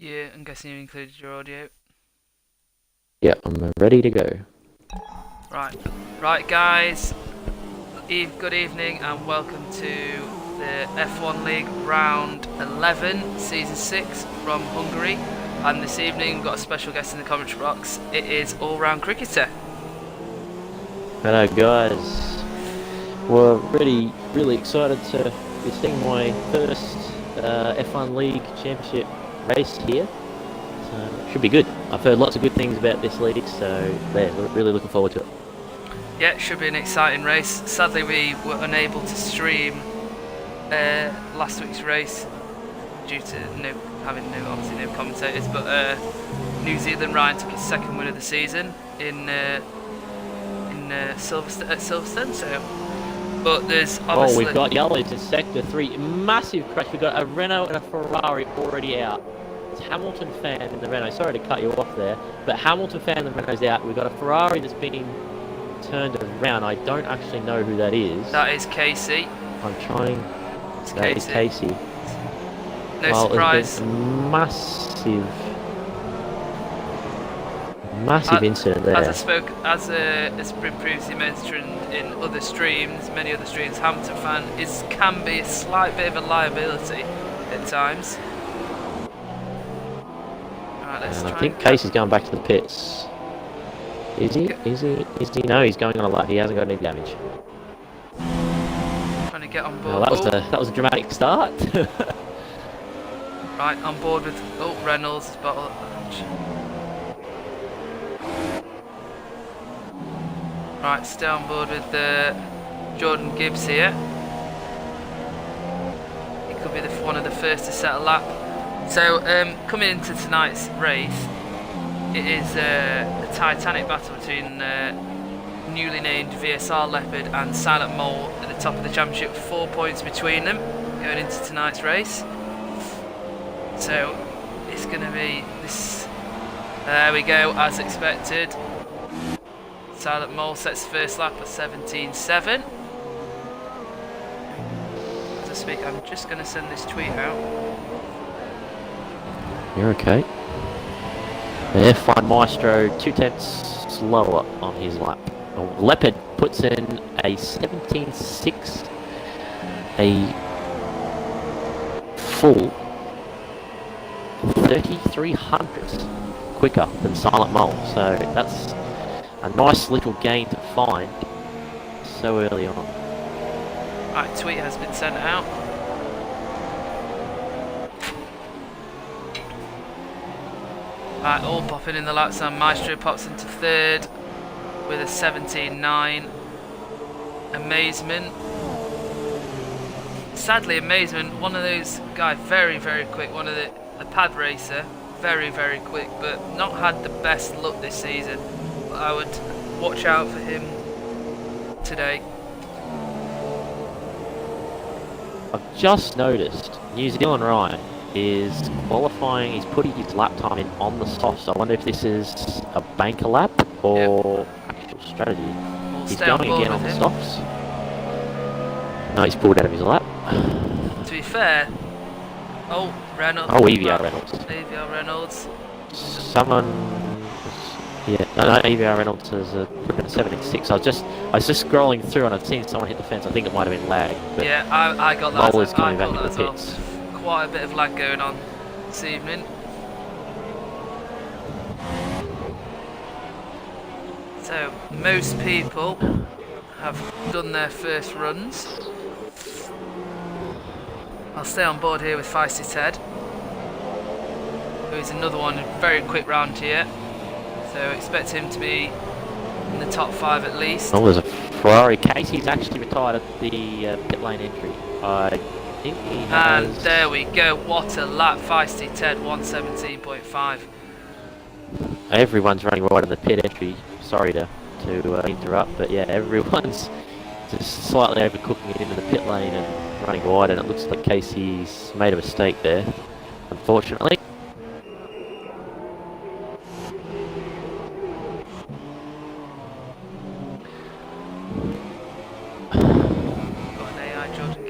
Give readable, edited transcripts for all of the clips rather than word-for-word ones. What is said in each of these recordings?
Yeah, I'm guessing you included your audio. Yeah, I'm ready to go. Right, right, guys. Good evening, and welcome to the F1 League Round 11, Season 6 from Hungary. And this evening, we've got a special guest in the commentary box. It is all-round cricketer. Hello guys. We're really excited to be seeing my first F1 League Championship race here. So it should be good. I've heard lots of good things about this league, so yeah, really looking forward to it. Yeah, it should be an exciting race. Sadly, we were unable to stream last week's race due to having no commentators. But New Zealand Ryan took his second win of the season in Silverstone. So, but there's obviously. Oh, we've got yellows in Sector 3. Massive crash. We've got a Renault and a Ferrari already out. It's Hamilton fan in the Renault. Sorry to cut you off there, but Hamilton fan in the Renault's out. We've got a Ferrari that's been turned around. I don't actually know who that is. That is Casey. I'm trying. It's That is Casey. No surprise. Massive incident there. As has been previously mentioned in other streams, many other streams, Hamilton fan can be a slight bit of a liability at times. Right, let's try. I think Casey's going back to the pits. Is he? Is he? No, he's going on a lap. He hasn't got any damage. Trying to get on board. Well, that was a dramatic start. Right, on board with Reynolds' bottle. Right, stay on board with Jordan Gibbs here. He could be one of the first to set a lap. So, coming into tonight's race, it is a titanic battle between newly named VSR Leopard and Silent Mole at the top of the championship, 4 points between them going into tonight's race. So, it's going to be this. There we go, as expected. Silent Mole sets the first lap at 17.7. As I speak, I'm just going to send this tweet out. You're okay. The F1 Maestro 2/10 slower on his lap. Leopard puts in a 17.6, a full 3,300 quicker than Silent Mole. So that's a nice little gain to find so early on. Right, tweet has been sent out. Right, all popping in the laps, and Maestro pops into third with a 17.9. Amazement. Sadly, Amazement, one of those guys, very quick, a pad racer, very quick, but not had the best luck this season. I would watch out for him today. I've just noticed New Zealand Ryan is qualifying. He's putting his lap time in on the softs. I wonder if this is a banker lap or actual strategy. He's going again on the softs. No, he's pulled out of his lap. To be fair, Reynolds. Oh, EVR Reynolds. EVR Reynolds. No, EVR Reynolds has a 17.6. I was just scrolling through and I'd seen someone hit the fence. I think it might have been lag. But yeah, I got that. Mole is coming back into the pits. Quite a bit of lag going on this evening. So most people have done their first runs. I'll stay on board here with Feisty Ted, who is another one, very quick round here. So expect him to be in the top 5 at least. Oh, there's a Ferrari. Casey's actually retired at the pit lane entry. I think he has... And there we go. What a lap, Feisty Ted, 117.5. Everyone's running right at the pit entry. Sorry to interrupt, but yeah, everyone's just slightly overcooking it into the pit lane and running wide, and it looks like Casey's made a mistake there, unfortunately.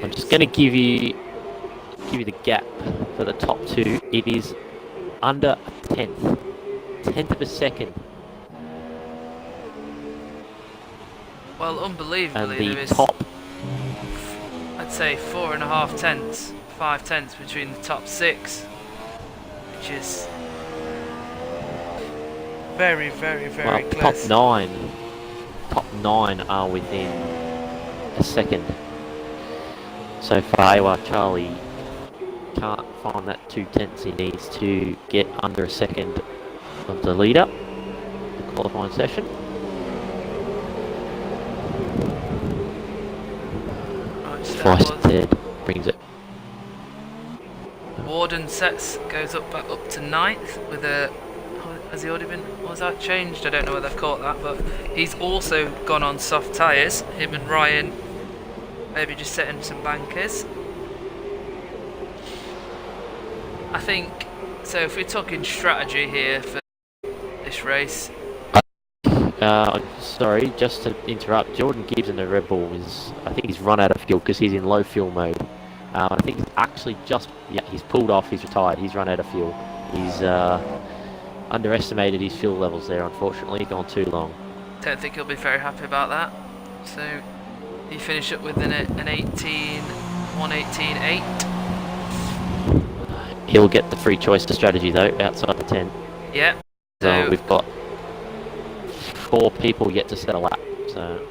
I'm just going to give you the gap for the top two. It is under a tenth of a second. Well, And unbelievably, the there is, top, I'd say, 4.5 tenths, 5 tenths between the top 6, which is very, very, very well, close. top nine are within a second. So far, AWA Charlie can't find that 2 tenths he needs to get under a second of the leader, the qualifying session. Right, Feisted brings it. Warden goes back up to 9th with a. Has he already been? Was that changed? I don't know whether I've caught that, but he's also gone on soft tyres. Him and Ryan maybe just setting some bankers. I think so. If we're talking strategy here for this race, Sorry, just to interrupt. Jordan Gibbs in the Red Bull I think he's run out of fuel because he's in low fuel mode. I think he's actually he's pulled off. He's retired. He's run out of fuel. He's underestimated his fuel levels there. Unfortunately, gone too long. don't think he'll be very happy about that. So he finished up with an 1:18.8. He'll get the free choice to strategy though, outside the 10. Yeah. So we've got 4 people yet to set a lap. So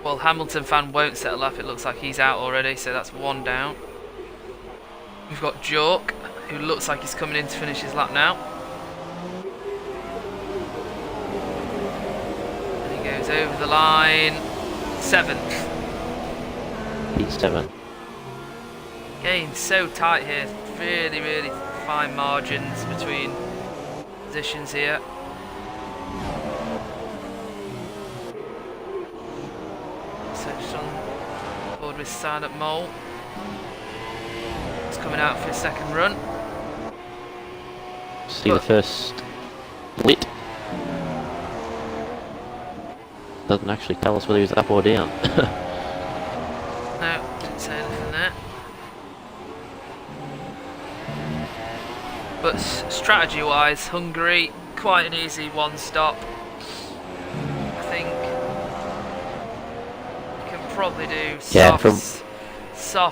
well, Hamilton fan won't set a lap. It looks like he's out already, so that's 1 down. We've got Jork, who looks like he's coming in to finish his lap now. And he goes over the line, 7th. P7. Again, so tight here. Really, really fine margins between positions here. So just on board with Silent Mole. He's coming out for his second run. See the first lit. Doesn't actually tell us whether he's up or down. No, didn't say anything there. But strategy-wise, Hungary, quite an easy one-stop. I think you can probably do soft,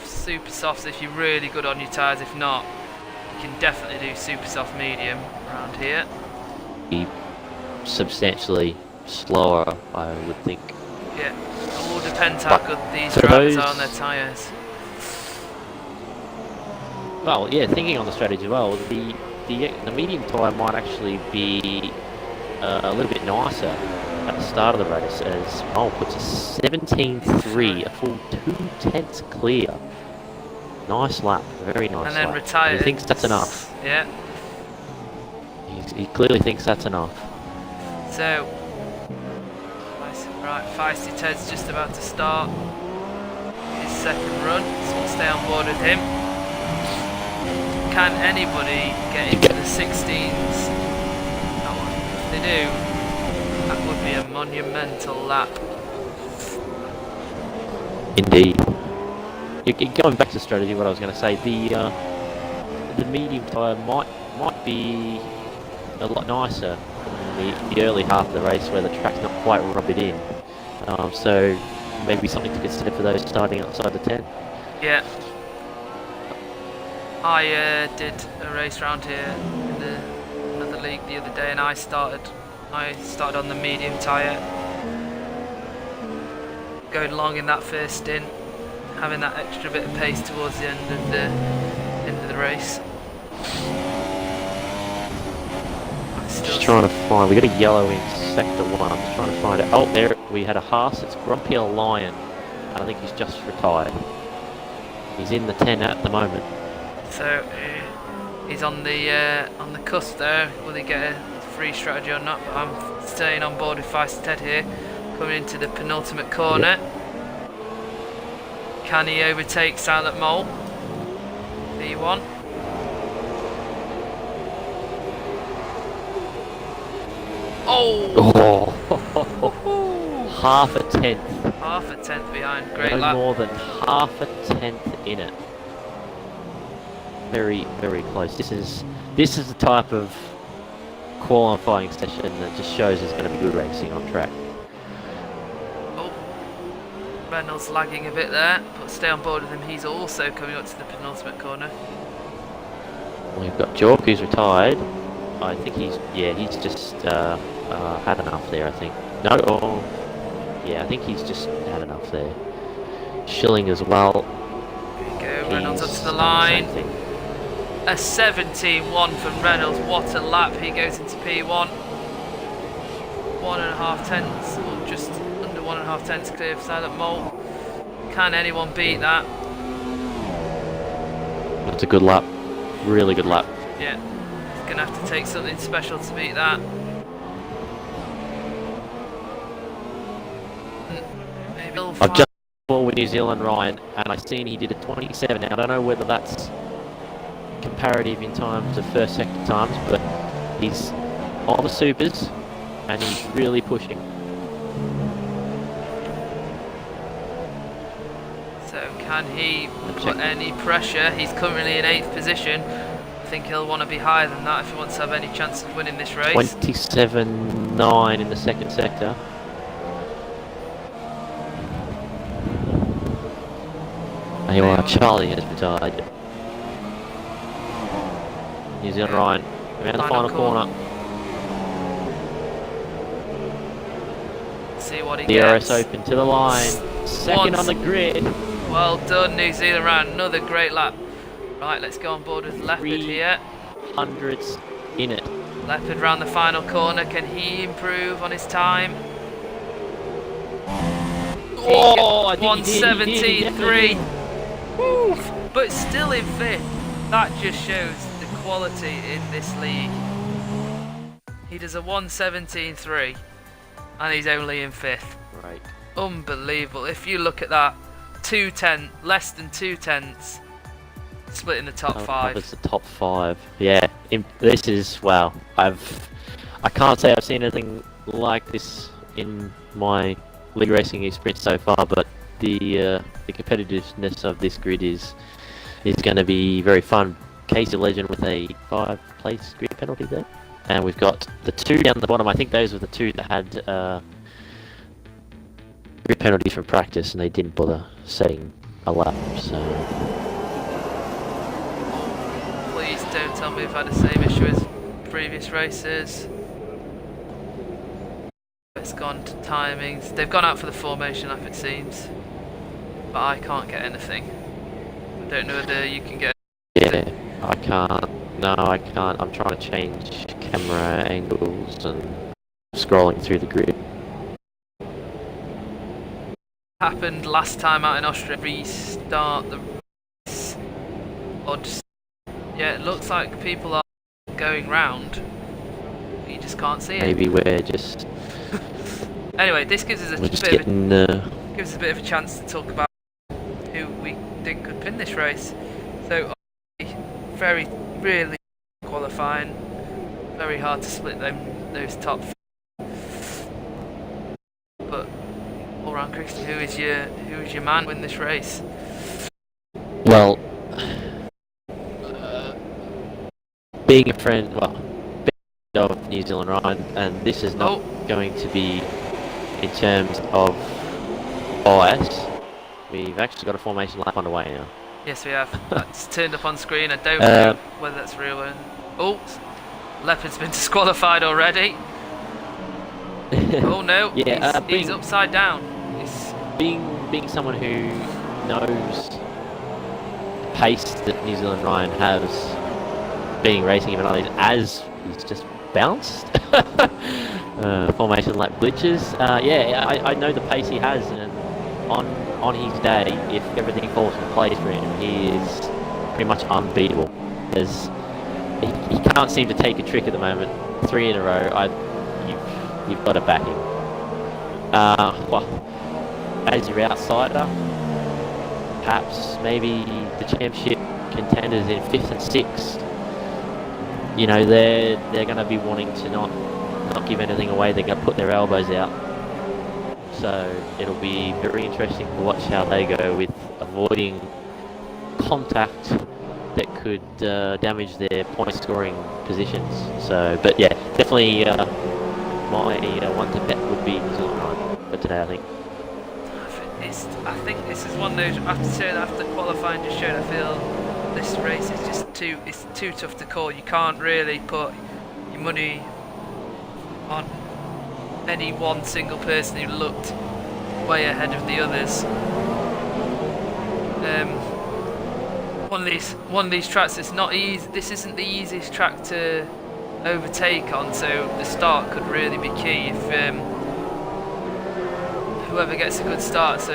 super softs if you're really good on your tyres. If not, you can definitely do super soft medium around here. Be substantially slower, I would think. Yeah, it all depends how good these for drivers those- are on their tyres. Well, yeah, thinking on the strategy as well, the medium tyre might actually be a little bit nicer at the start of the race, as Mole puts a 17.3, a full 2 tenths clear. Nice lap, very nice And then lap. retired. He thinks that's enough. Yeah. He clearly thinks that's enough. So, right, Feisty Ted's just about to start his second run, so we'll stay on board with him. Can anybody get into the 16s? If they do, that would be a monumental lap. Indeed. Going back to strategy, what I was going to say, the medium tyre might be a lot nicer in the early half of the race where the track's not quite rubbed in. So maybe something to consider for those starting outside the 10. Yeah. I did a race round here in another league the other day, and I started on the medium tyre, going along in that first stint, having that extra bit of pace towards the end of the race. Just trying to find, we got a yellow in sector 1, I'm just trying to find it. Oh, there, we had a Haas, it's Grumpy Lion, and I think he's just retired. He's in the 10 at the moment. So he's on the cusp there. Will he get a free strategy or not? But I'm staying on board with Feisty Ted here, coming into the penultimate corner. Yep. Can he overtake Silent Mole? V1. Oh! Half a tenth. Half a tenth behind. Great no lap. more than half a tenth in it. very, very close. This is the type of qualifying session that just shows there's going to be good racing on track. Oh, Reynolds lagging a bit there, but stay on board with him. He's also coming up to the penultimate corner. We've got Jork, who's retired. I think he's just had enough there, I think. No, yeah, I think he's just had enough there. Schilling as well. There you go, Reynolds up to the line. A 17.1 from Reynolds. What a lap. He goes into P1. 1.5 tenths, or just under 1.5 tenths clear of Silent Mole. Can anyone beat that? That's a good lap. Really good lap. Yeah. He's going to have to take something special to beat that. Maybe I've just ball with New Zealand Ryan, and I seen he did a 27. Now I don't know whether that's comparative in times of first sector times, but he's on the supers and he's really pushing. So can he put any pressure? He's currently in 8th position. I think he'll want to be higher than that if he wants to have any chance of winning this race. 27.9 in the second sector. Here we are, Charlie has retired. New Zealand Ryan, around the final corner. See what he DRS gets. open to the line. Second on the grid. Well done, New Zealand Ryan. Another great lap. Right, let's go on board with Leopard here. Hundreds in it. Leopard round the final corner. Can he improve on his time? Oh, I think he did. 1:17.3. Woo! But still in 5th. That just shows the quality in this league. He does a 1:17.3 and he's only in 5th. Right. Unbelievable. If you look at that, less than 2 tenths, split in the top 5. It's the top 5. Yeah. This is wow. I can't say I've seen anything like this in my league racing experience so far, but the competitiveness of this grid is going to be very fun. Casey Legend with a 5-place grid penalty there, and we've got the 2 down the bottom. I think those were the 2 that had grid penalties from practice, and they didn't bother setting a lap. So please don't tell me we've had the same issue as previous races. It's gone to timings. They've gone out for the formation lap, it seems. But I can't get anything. I don't know whether you can get. yeah, I can't. No, I can't. I'm trying to change camera angles and scrolling through the grid. Happened last time out in Austria. Restart the race. Or just, yeah, it looks like people are going round. But you just can't see it. Maybe we're just. Anyway, this gives us We're just getting. gives us a bit of a chance to talk about who we think could win this race. So, very, really qualifying. Very hard to split those top. But all round, Christian, who is your man to win this race? Well, being a friend, of New Zealand Ryan, and this is not going to be in terms of bias. We've actually got a formation lap underway now. Yes, we have. That's turned up on screen. I don't know whether that's real. Oh, Leopard's been disqualified already. Oh no, yeah, he's upside down. Being someone who knows the pace that New Zealand Ryan has, being racing event as he's just bounced. Formation lap glitches. Yeah, I know the pace he has, and on his day, if everything falls in place for him, he is pretty much unbeatable. He can't seem to take a trick at the moment. 3 in a row. You've got to back him. Well, as your outsider, perhaps maybe the championship contenders in 5th and 6th. You know, they're going to be wanting to not give anything away. They're going to put their elbows out. So it'll be very interesting to watch how they go with avoiding contact that could damage their point scoring positions. So, but yeah, definitely my one to bet would be New Zealand Ryan for today, I think. I think this is one of those, after qualifying just showed, I feel this race is just too tough to call. You can't really put your money on any one single person who looked way ahead of the others. One of these tracks is not easy. This isn't the easiest track to overtake on, so the start could really be key if whoever gets a good start. So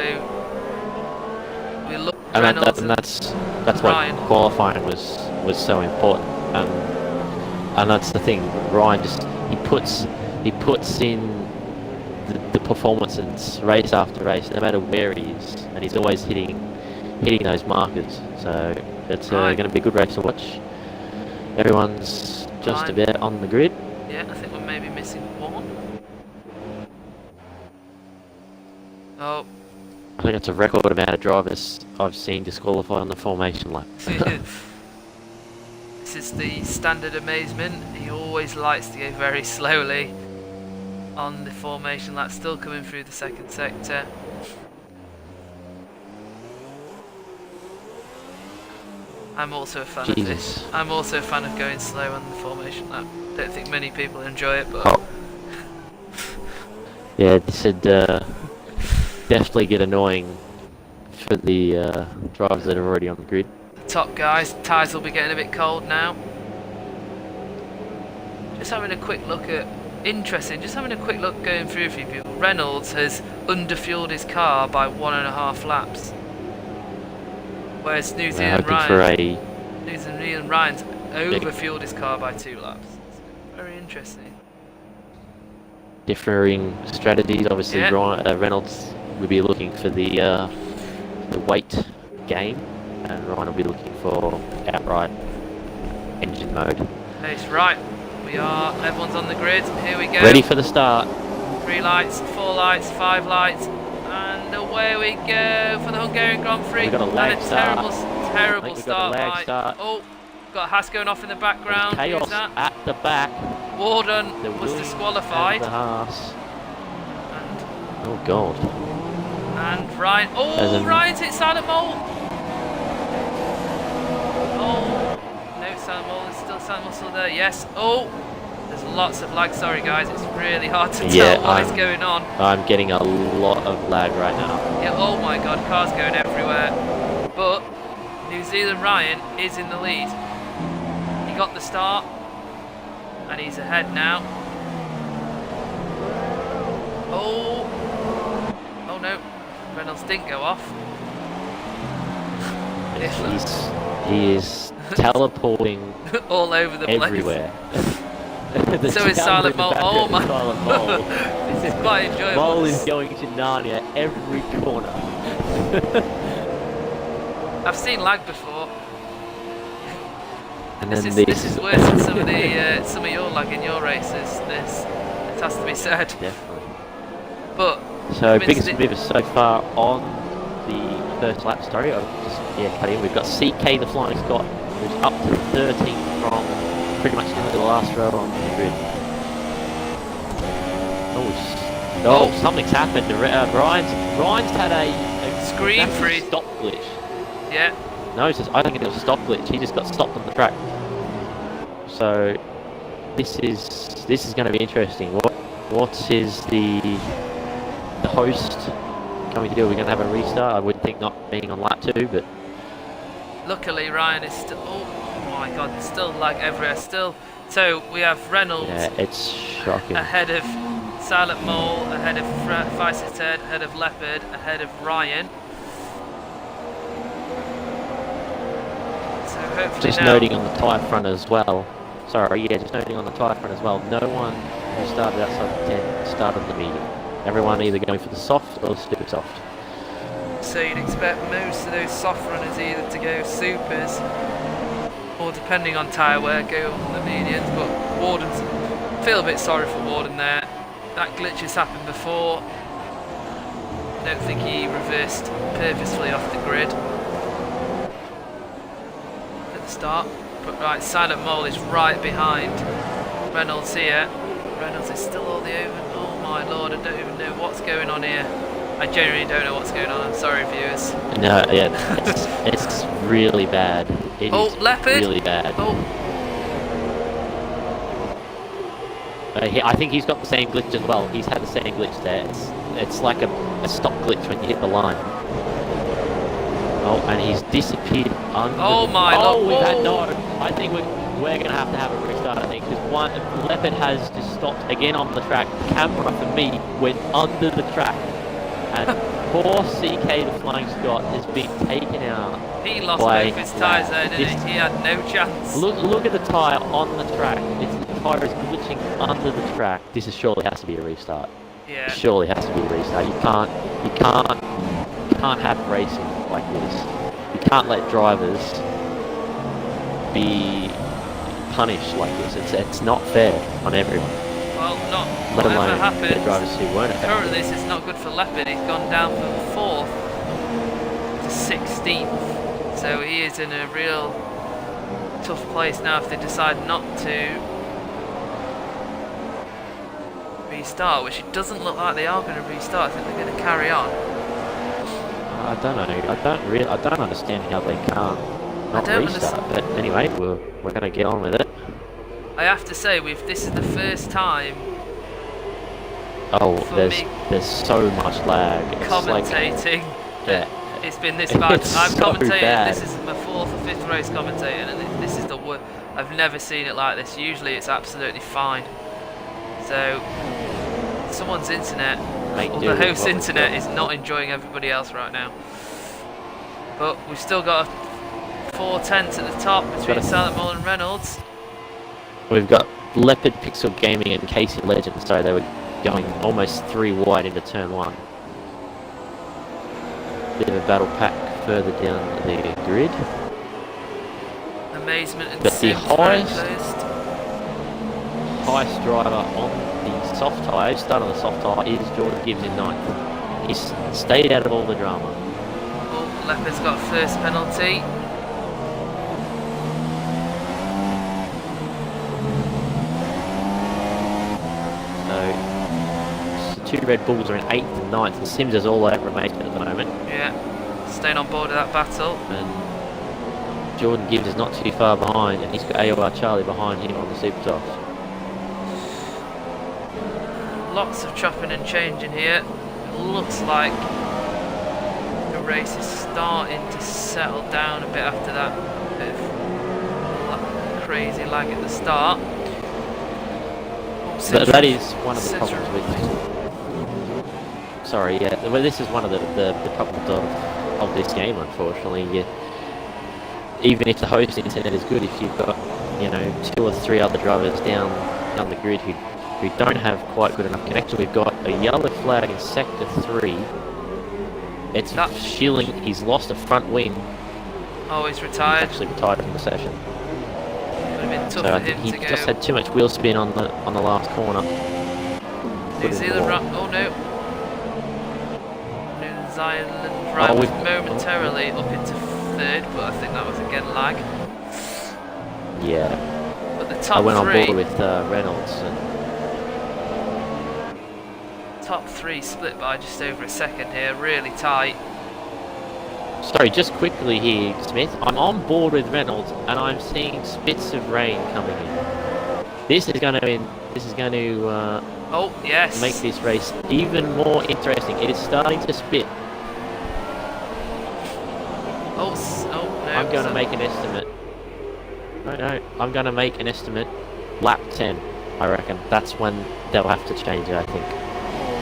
we look. And that's why qualifying was so important. And that's the thing. Ryan he puts in the performances race after race, no matter where he is, and he's always hitting those markers. So it's going to be a good race to watch. Everyone's just about on the grid. Yeah, I think we're maybe missing one. Oh. I think it's a record amount of drivers I've seen disqualified on the formation lap. This is the standard amazement. He always likes to go very slowly on the formation lap, still coming through the second sector. I'm also a fan of this. I'm also a fan of going slow on the formation lap. Don't think many people enjoy it, but yeah, this would definitely get annoying for the drivers that are already on the grid. The top guys, tyres will be getting a bit cold now. Just having a quick look at just having a quick look going through a few people. Reynolds has underfueled his car by 1.5 laps. Whereas New Zealand Ryan's overfueled his car by 2 laps. Very interesting. Differing strategies. Obviously, yeah. Reynolds will be looking for the weight gain, and Ryan will be looking for outright engine mode. That's right. Everyone's on the grid. Here we go. Ready for the start. 3 lights, 4 lights, 5 lights. And away we go for the Hungarian Grand Prix. We've got a lag and a start. terrible start. Oh, got Haas going off in the background. Chaos at the back. Warden was disqualified. The Haas. Oh God. And Ryan. Oh, Ryan's hit Silent Mole. Oh, no Silent Mole. There's still Silent Mole still there. Yes. Oh. There's lots of lag. Sorry guys, it's really hard to tell what is going on. I'm getting a lot of lag right now. Yeah, oh my god, cars going everywhere. But New Zealand Ryan is in the lead. He got the start and he's ahead now. Oh no, Reynolds didn't go off. He is teleporting all over the everywhere. So is Silent Mole. Oh my! This is quite enjoyable. Mole is going to Narnia every corner. I've seen lag before. And this is worse than some of your lag in your races. It has to be said. Definitely. But so biggest mover so far on the first lap. Sorry, I'll just cut in. We've got CK the Flying Scot, who's up to 13th from pretty much into the last row on the grid. Oh, something's happened. Ryan's had a screen free stop glitch. Yeah. No, I think it was a stop glitch. He just got stopped on the track. So this is going to be interesting. What is the host going to do? Are we going to have a restart? I would think not, being on lap 2, but luckily Ryan is still. Oh my god, there's still lag everywhere. So we have Reynolds. Yeah, it's shocking. Ahead of Silent Mole, ahead of Vice's Head, ahead of Leopard, ahead of Ryan. So hopefully just noting on the tyre front as well. Sorry, yeah, just noting on the tyre front as well. No one who started outside the 10 started the medium. Everyone either going for the soft or the super soft. So you'd expect most of those soft runners either to go supers, or depending on tyre wear, go on the medians. But Warden's, feel a bit sorry for Warden there. That glitch has happened before. I don't think he reversed purposefully off the grid. But the start. But right, Silent Mole is right behind Reynolds here. Reynolds is still all the over. Oh my lord, I don't even know what's going on here. I genuinely don't know what's going on. I'm sorry, viewers. No, yeah, it's really bad. It is Leopard. really bad. Oh, I think he's got the same glitch as well. He's had the same glitch there. It's like a stop glitch when you hit the line. Oh, and he's disappeared under. Oh my lord! We've had no. I think we're gonna have a restart. I think because one Leopard has just stopped again on the track. The camera for me went under the track, and poor CK the Flying Scot has been taken out. He lost both his tyres there, didn't he? He had no chance. Look at the tyre on the track. The tyre is glitching under the track. This is surely has to be a restart. Yeah. Surely has to be a restart. You can't have racing like this. You can't let drivers be punished like this. It's not fair on everyone. Well, not let whatever alone happens. the drivers who weren't affected. Currently, this is not good for Leopard. He's gone down from 4th to 16th. So he is in a real tough place now if they decide not to restart, which it doesn't look like they are going to restart. I think they're going to carry on. I don't know. I don't understand how they can't not restart. But anyway, we're going to get on with it. I have to say, this is the first time. Oh, there's so much lag. It's commentating. Yeah. It's been this bad. I've so commentated. bad. This is my 4th or 5th race commentating, and this is the worst. I've never seen it like this. Usually, it's absolutely fine. So, someone's internet, or the host's internet, is not enjoying everybody else right now. But we've still got 4/10 at the top between Silent Mole and Reynolds. We've got Leopard, Pixel Gaming, and Casey Legend. So they were going almost 3 wide into turn 1. Bit of a battle pack further down the grid. Amazement and but the highest driver on the soft tyre, start on the soft tyre, is Jordan Gibbs in 9th. He's stayed out of all the drama. Oh, Leopard's got first penalty. So 2 Red Bulls are in 8th and 9th, and Sims is all over Amazement at the moment. Yeah, staying on board of that battle. And Jordan Gibbs is not too far behind, and he's got AOR Charlie behind him on the super softs. Lots of chopping and changing here. It looks like the race is starting to settle down a bit after that bit of crazy lag at the start. But that is one of the problems with. Sorry, yeah. Well, this is one of the problems of this game. Unfortunately, even if the host internet is good, if you've got 2 or 3 other drivers down the grid who don't have quite good enough connection, we've got a yellow flag in sector 3. It's Schilling. He's lost a front wing. Oh, he's retired. He's actually retired from the session. Would have been tough So for I think him he to go. just had too much wheel spin on the last corner. New Zealand oh no. New Zealand right was momentarily up into 3rd, but I think that was again lag. Yeah. But the top I went 3, on board with Reynolds. Top 3 split by just over a second here, really tight. Sorry, just quickly here, Smith. I'm on board with Reynolds, and I'm seeing spits of rain coming in. This is going to oh yes, make this race even more interesting. It is starting to spit. Oh no! I'm going to make an estimate. No, I'm going to make an estimate. Lap 10, I reckon. That's when they'll have to change it, I think.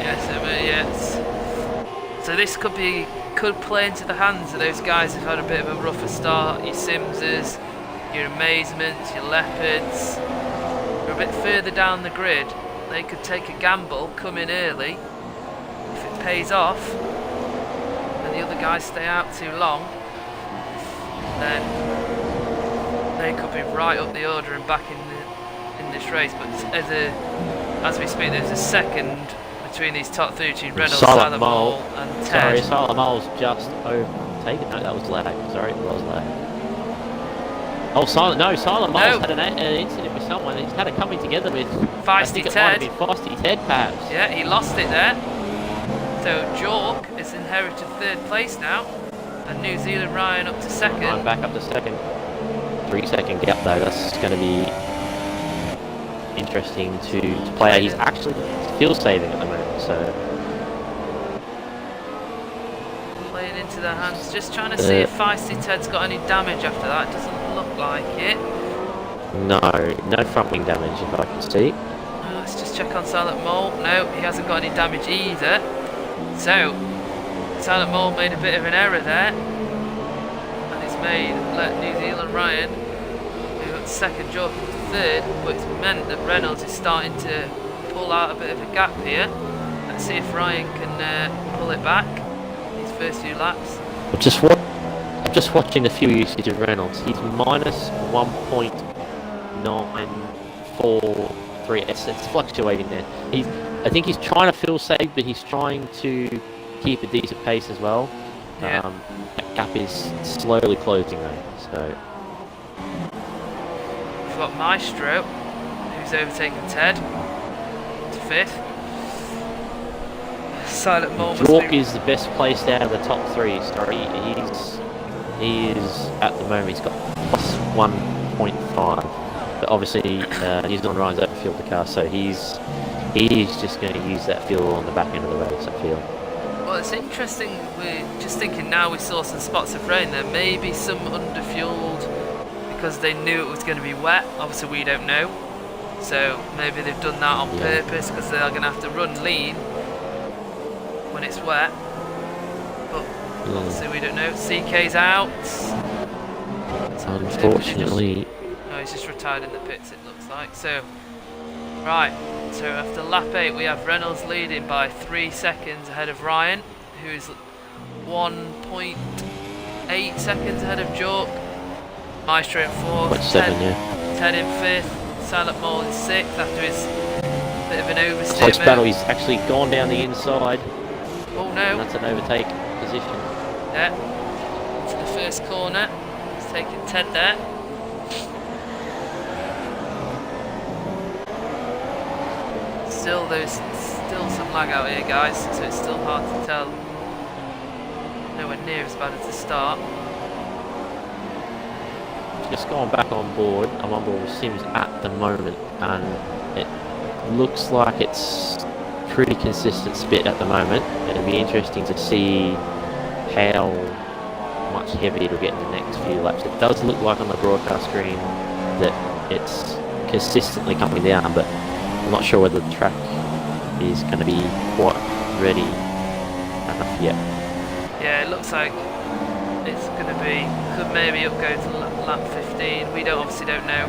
Yes. So this could play into the hands of those guys who've had a bit of a rougher start. Your Simses, your Amazements, your Leopards. They're a bit further down the grid. They could take a gamble, come in early. If it pays off, and the other guys stay out too long, then they could be right up the order and back in this race. But as we speak, there's a second between these top 3, between Reynolds, Silent Mole and Ted. Sorry, Silent Mole's just overtaken. No, that was lag. Sorry, it was lag. Oh, Silent Miles No. had an incident with someone. He's had a coming together with, I Feisty think it might have Ted. been Feisty Ted, perhaps. Yeah, he lost it there. So Jork has inherited third place now, and New Zealand Ryan up to second. Ryan back up to second. 3-second gap though. That's going to be interesting to play out. He's actually fuel saving at the moment, so playing into their hands. Just trying to see if Feisty Ted's got any damage after that. Doesn't look like it. no front wing damage if I can see. Let's just check on Silent Mole. No, he hasn't got any damage either. So, Silent Mole made a bit of an error there. And it's let New Zealand Ryan move up to second, Jork up to third. But it's meant that Reynolds is starting to pull out a bit of a gap here. Let's see if Ryan can pull it back. His first few laps. I'm just watching the fuel usage of Reynolds. He's minus 1.943. It's fluctuating there. I think he's trying to fuel save, but he's trying to keep a decent pace as well. Yeah. That gap is slowly closing though. So We've got Maestro, who's overtaken Ted to fifth. Silent Mole Jork is the best placed out of the top three. Sorry, he is at the moment. He's got plus 1.5, but obviously New Zealand Ryan's overfueled the car, so he's just going to use that fuel on the back end of the race, I feel. Well, it's interesting. We're just thinking now we saw some spots of rain. There may be some underfueled because they knew it was going to be wet. Obviously, we don't know. So maybe they've done that on purpose because they are going to have to run lean when it's wet. But obviously, we don't know. CK's out. Unfortunately. No, he's just retired in the pits, it looks like. So, right. So after lap 8 we have Reynolds leading by 3 seconds ahead of Ryan, who's 1.8 seconds ahead of Jork. Maestro in 4th, Ted in 5th, Silent Mole in 6th after his bit of an oversteer. Close battle, he's actually gone down the inside. Oh no. And that's an overtake position. Yeah, into the first corner, he's taking Ted there. There's still some lag out here, guys, so it's still hard to tell. Nowhere near as bad as the start. Just going back on board. I'm on board with Sims at the moment, and it looks like it's pretty consistent split at the moment. It'll be interesting to see how much heavier it'll get in the next few laps. It does look like on the broadcast screen that it's consistently coming down, but I'm not sure whether the track is going to be quite ready enough yet. Yeah, it looks like it's going to be, could maybe up go to lap 15. We obviously don't know,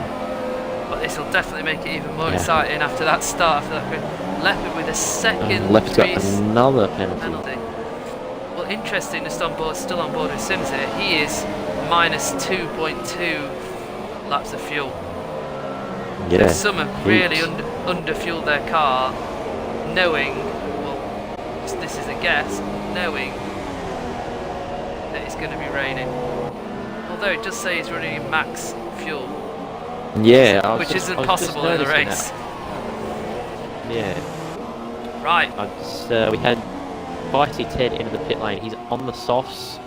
but this will definitely make it even more exciting after that start. After that, Leopard with a second. Leopard's got another penalty. Well, interesting, still on board with Sims here. He is minus 2.2 laps of fuel. Yeah, so some have really underfueled their car, knowing, well, this is a guess, knowing that it's going to be raining. Although it does say he's running max fuel. Yeah, which isn't possible in the race. Yeah. Right. We had Feisty Ted into the pit lane. He's on the softs.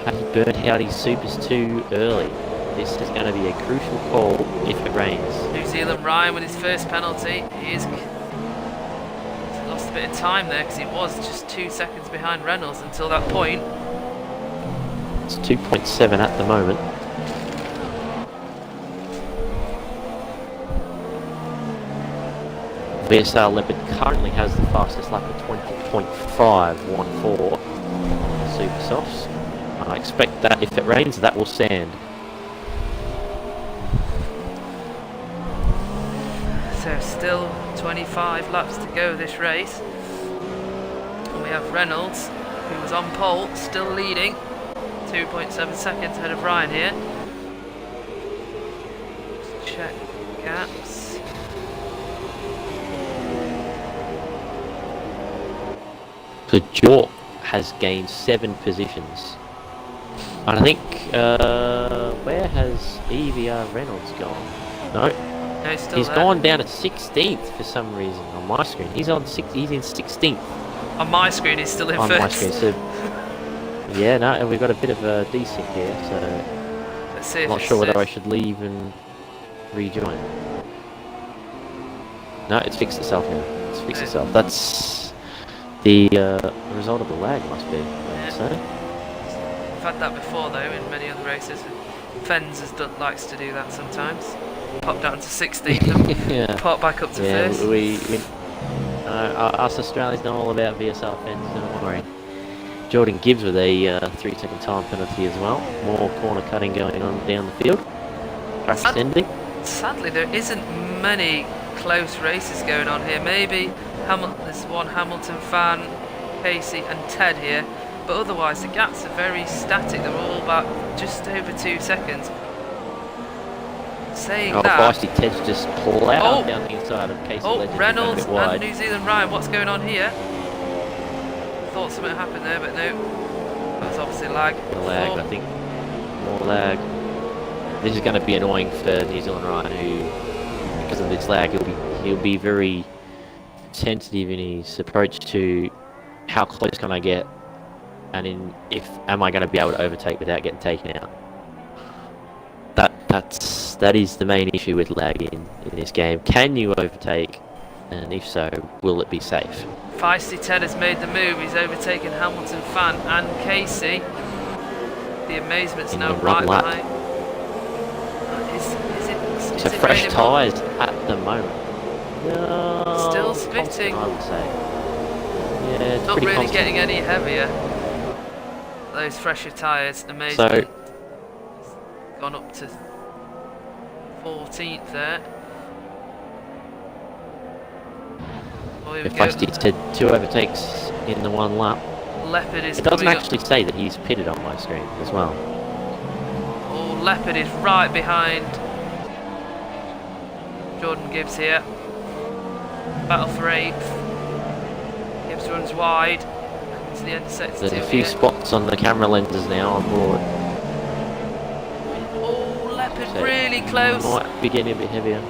He burnt out his supers too early. This is going to be a crucial call if it rains. New Zealand Ryan with his first penalty. He's lost a bit of time there because he was just 2 seconds behind Reynolds until that point. It's 2.7 at the moment. VSR Leopard currently has the fastest lap at 20.514 super softs. I expect that if it rains, that will sand. So still 25 laps to go this race. And we have Reynolds, who was on pole, still leading. 2.7 seconds ahead of Ryan here. Let's check gaps. So Jork has gained 7 positions. And I think, where has EVR Reynolds gone? No, No, he's still he's there. gone down to 16th for some reason on my screen. He's on he's in 16th On my screen, he's still in on first. my screen. So yeah, no, and we've got a bit of a desync here. So Let's see if I'm not it's sure whether safe. I should leave and rejoin. No, it's fixed itself now. It's fixed Yeah. itself. That's the result of the lag, must be. Yeah. I'd say. We've had that before though in many other races. Fens likes to do that sometimes. Pop down to 16th and Yeah. pop back up to Yeah, first. us Australians know all about VSR fans, don't worry. Jordan Gibbs with a 3-second time penalty as well. More corner cutting going on down the field. Track ending. Sadly, there isn't many close races going on here. Maybe there's one Hamilton fan, Casey and Ted here, but otherwise the gaps are very static. They're all about just over 2 seconds. Saying Oh, that, feisty Ted's just plowed down the inside of Casey Legend. Reynolds a bit wide. and New Zealand Ryan, what's going on here? Thought something happened there, but no. That was obviously lag. The lag, I think. More lag. This is going to be annoying for New Zealand Ryan, who, because of this lag, he'll be very sensitive in his approach to how close can I get, and am I going to be able to overtake without getting taken out. That is the main issue with lag in this game. Can you overtake, and if so, will it be safe? Feisty Ted has made the move. He's overtaken Hamilton Fan and Casey. The amazement's In now the right one lap. behind. Is So it fresh raining tyres at the moment. No, Still constant, spitting. I would say. Yeah, it's Not pretty really constant. getting any heavier. Those fresher tyres, amazement. Gone up to 14th there. Oh, here we If go. I did two overtakes in the one lap. Leopard is It doesn't coming actually say that he's pitted on my screen as well. up. Oh, Leopard is right behind Jordan Gibbs here. Battle for 8th. Gibbs runs wide. To the end of sector There's 2 a few here. spots on the camera lenses now on board. Oh, Leopard So really close. Might be getting a bit heavier.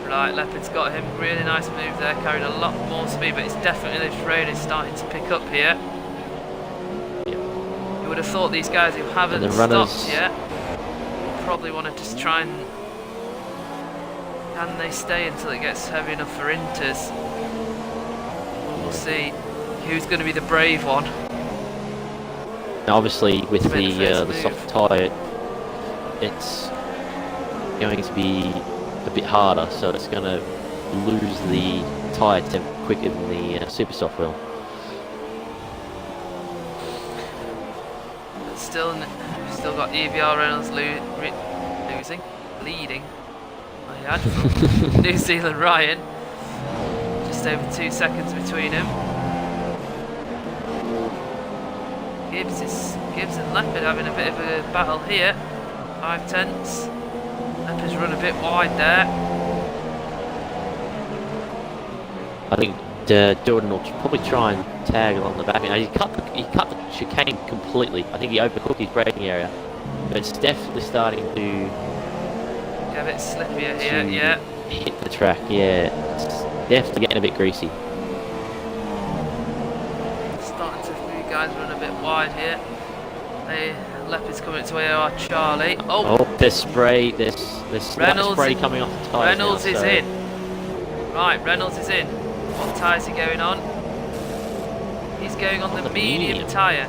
Right, Leopard's got him. Really nice move there. Carried a lot more speed, but it's definitely this road is starting to pick up here. Yep. You would have thought these guys who haven't And the runners- stopped yet probably want to just try and... Can they stay until it gets heavy enough for inters? We'll see who's going to be the brave one. Now obviously with Made the the first soft tyre, it's going to be a bit harder, so it's going to lose the tyre temp quicker than the super soft will. But still got EVR Reynolds leading. I had from New Zealand Ryan. Just over 2 seconds between him. Gibbs and Leopard having a bit of a battle here. 5/10. Leopard's run a bit wide there. I think Jordan will probably try and tag along the back. He cut the chicane completely. I think he overcooked his braking area, but it's definitely starting to Yeah, a bit slippier here, yeah. hit the track. Yeah, it's definitely getting a bit greasy. Starting to see guys run a bit wide here. Leopard's coming to AR Charlie. Oh, there's spray. There's slight Reynolds spray coming off the tyres. Reynolds now, is so in. Right, Reynolds is in. What tyres he going on? He's going on the medium tyre.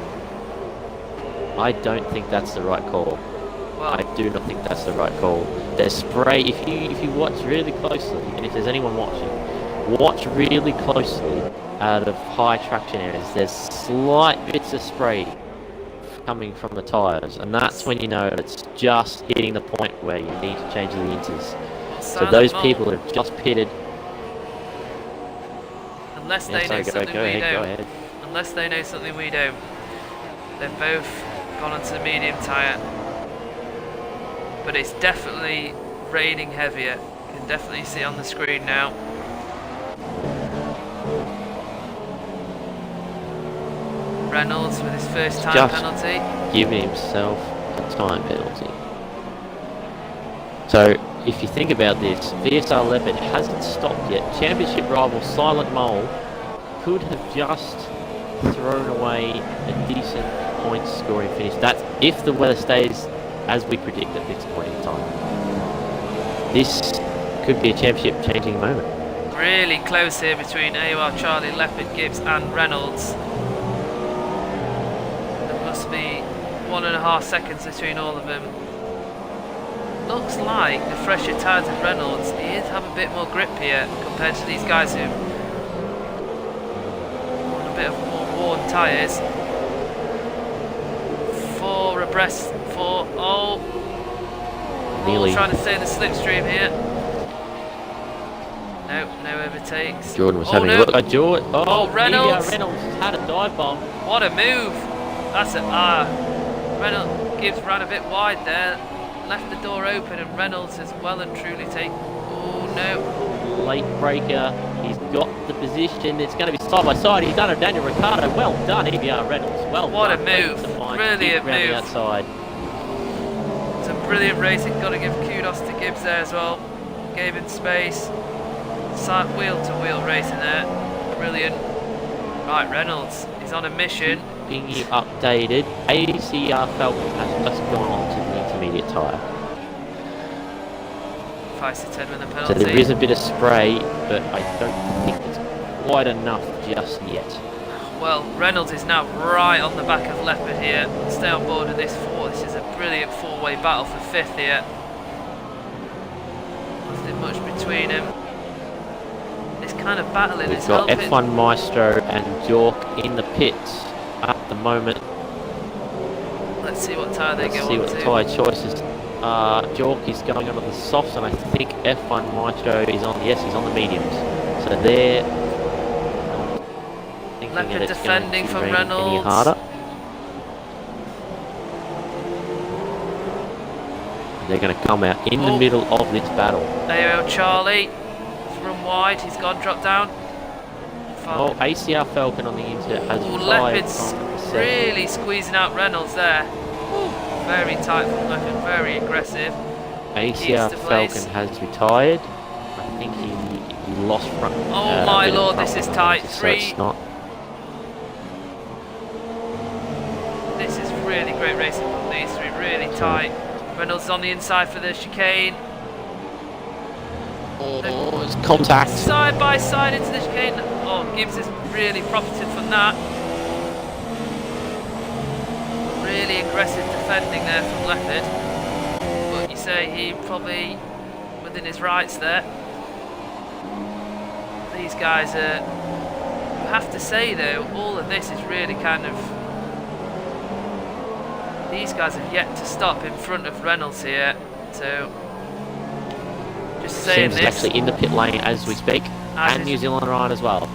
I don't think that's the right call. Well, I do not think that's the right call. There's spray. If you watch really closely, and if there's anyone watching, watch really closely out of high traction areas. There's slight bits of spray coming from the tyres, and that's when you know it's just hitting the point where you need to change the inters. So those people that have just pitted, unless they know something we go don't. ahead. Unless they know something we don't. They've both gone onto the medium tyre. But it's definitely raining heavier. You can definitely see on the screen now. Reynolds with his first time Just penalty. giving himself a time penalty. So, if you think about this, VSR Leopard hasn't stopped yet. Championship rival Silent Mole could have just thrown away a decent point scoring finish. That's if the weather stays as we predict at this point in time. This could be a championship changing moment. Really close here between AOR, Charlie, Leopard, Gibbs and Reynolds. There must be 1.5 seconds between all of them. Looks like the fresher tyres of Reynolds, he did have a bit more grip here compared to these guys who on a bit of more worn tyres. 4 abreast, 4, Nearly. trying to stay in the slipstream here. No overtakes. Jordan was having a look at Jordan. Reynolds. Reynolds has had a dive bomb. What a move! That's it. Reynolds, Gibbs ran a bit wide there, left the door open, and Reynolds has well and truly taken. Oh no! Late breaker. He's got the position. It's going to be side by side. He's done a Daniel Ricciardo. Well done, EBR Reynolds. Well what done. A move! Brilliant move. The outside. Some brilliant racing. Got to give kudos to Gibbs there as well. Gave him space. Wheel to wheel racing there. Brilliant. Right, Reynolds. He's on a mission. Being updated. ACR Falcon has just gone on to the intermediate tyre. 5 to 10 with a So penalty. there is a bit of spray, but I don't think it's quite enough just yet. Well, Reynolds is now right on the back of Leopard here. Stay on board with this 4. This is a brilliant 4-way battle for 5th here. Nothing much between them. This kind of battling We've is got helping. F1 Maestro and Jork in the pits at the moment. Let's see what tyre they Let's go see on what the to. tyre choices. Jork is going on to the softs, and I think F1 Maestro is on. Yes, he's on the mediums. So they're not thinking that Leopard it's defending going to from rain any Reynolds. harder. They're going to come out in the middle of this battle. AO Charlie. He's run wide. He's gone drop down. Oh, ACR Falcon on the insert has fired Leopard's from the set. really squeezing out Reynolds there. Very tight from Leopard, very aggressive. ACR Keeps the place. Falcon has retired. I think he lost front. Oh my bit of lord, front this is wing tight. noise, so it's 3. not. This is really great racing from these 3, really tight. Reynolds on the inside for the chicane. Oh, it's contact. Side by side into the chicane. Oh, Gibbs has really profited from that. Really aggressive defending there from Leopard. But you say he probably within his rights there. These guys are. You have to say though, all of this is really kind of. These guys have yet to stop in front of Reynolds here, so just saying Sims is this. actually in the pit lane as we speak, As and is- New Zealand Ryan as well.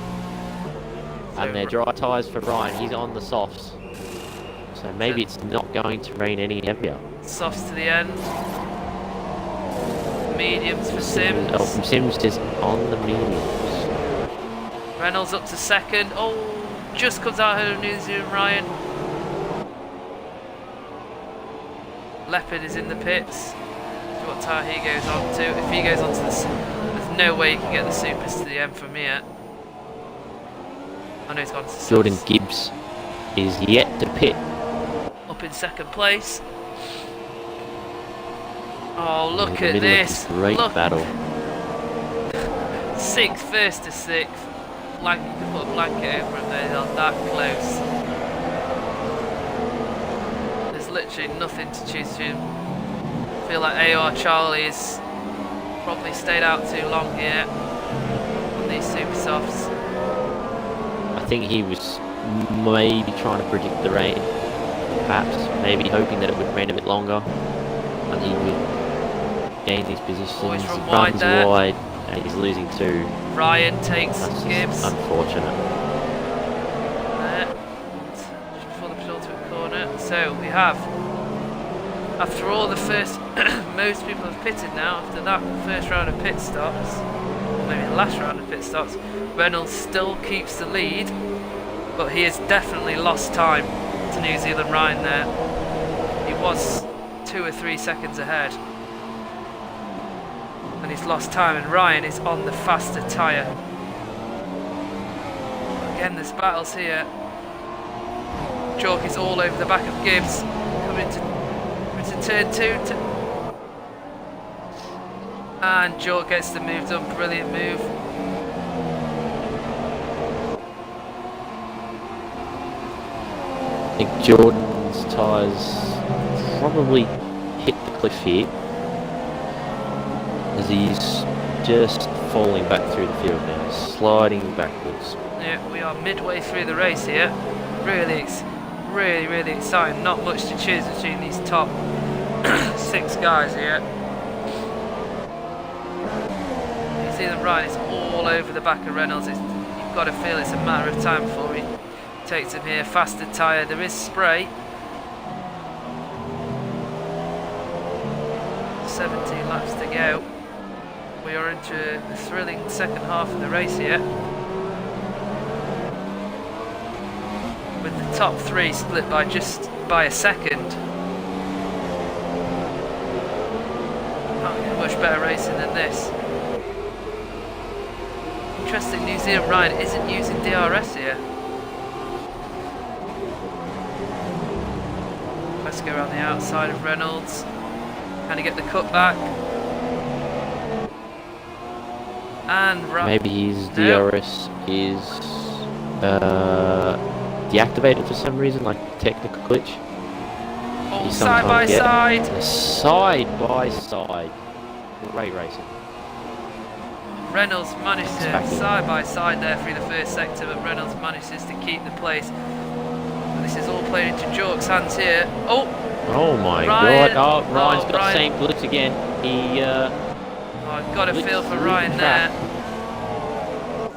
So And they're dry tyres for Ryan. He's on the softs, so maybe it's not going to rain any heavier. Softs to the end. Mediums for Sims. Oh, from Sims is on the mediums. Reynolds up to second. Oh, just comes out ahead of New Zealand Ryan. Leopard is in the pits. See what tyre he goes on to. If he goes on to the... There's no way you can get the supers to the end from here. I know he's gone to Jordan softs. Gibbs is yet to pit. Up in second place. Oh, in look the at middle of this. great Look. battle. 6th, first to 6th. Like you could put a blanket over them, they are that close. There's literally nothing to choose between. I feel like AOR Charlie's probably stayed out too long here on these super softs. I think he was maybe trying to predict the rain. Perhaps, maybe hoping that it would rain a bit longer. And he would gain these positions. Oh, he's His run front wide is there. wide, and he's losing 2. Ryan takes That's just Gibbs. unfortunate. There. Just before the penultimate corner. So we have, after all the first, most people have pitted now, after that first round of pit stops, maybe the last round of pit stops, Reynolds still keeps the lead, but he has definitely lost time to New Zealand Ryan there. He was 2 or 3 seconds ahead. and he's lost time, and Ryan is on the faster tyre. Again, there's battles here. Chalk is all over the back of Gibbs, coming to turn 2, and Chalk gets the move done. Brilliant move. I think Jordan's tyres probably hit the cliff here, as he's just falling back through the field now, sliding backwards. Yeah, we are midway through the race here. Really exciting. Not much to choose between these top 6 guys here. You see them Ryan is all over the back of Reynolds. You've got to feel it's a matter of time before he takes him here. Faster tyre. There is spray. 17 laps to go. We are into the thrilling second half of the race here, with the top 3 split by just a second. Can't get much better racing than this. Interesting, New Zealand Ryan isn't using DRS here. Let's go around the outside of Reynolds. Can he get the cut back? And maybe his DRS is deactivated for some reason, like technical glitch. All side by side. Side by side. Great racing. Reynolds manages to side by side there through the first sector, but Reynolds manages to keep the place. This is all played into Jork's hands here. Oh my Ryan. God! Oh, Ryan's got Ryan. the same glitch again. He I've got a feel for Ryan there.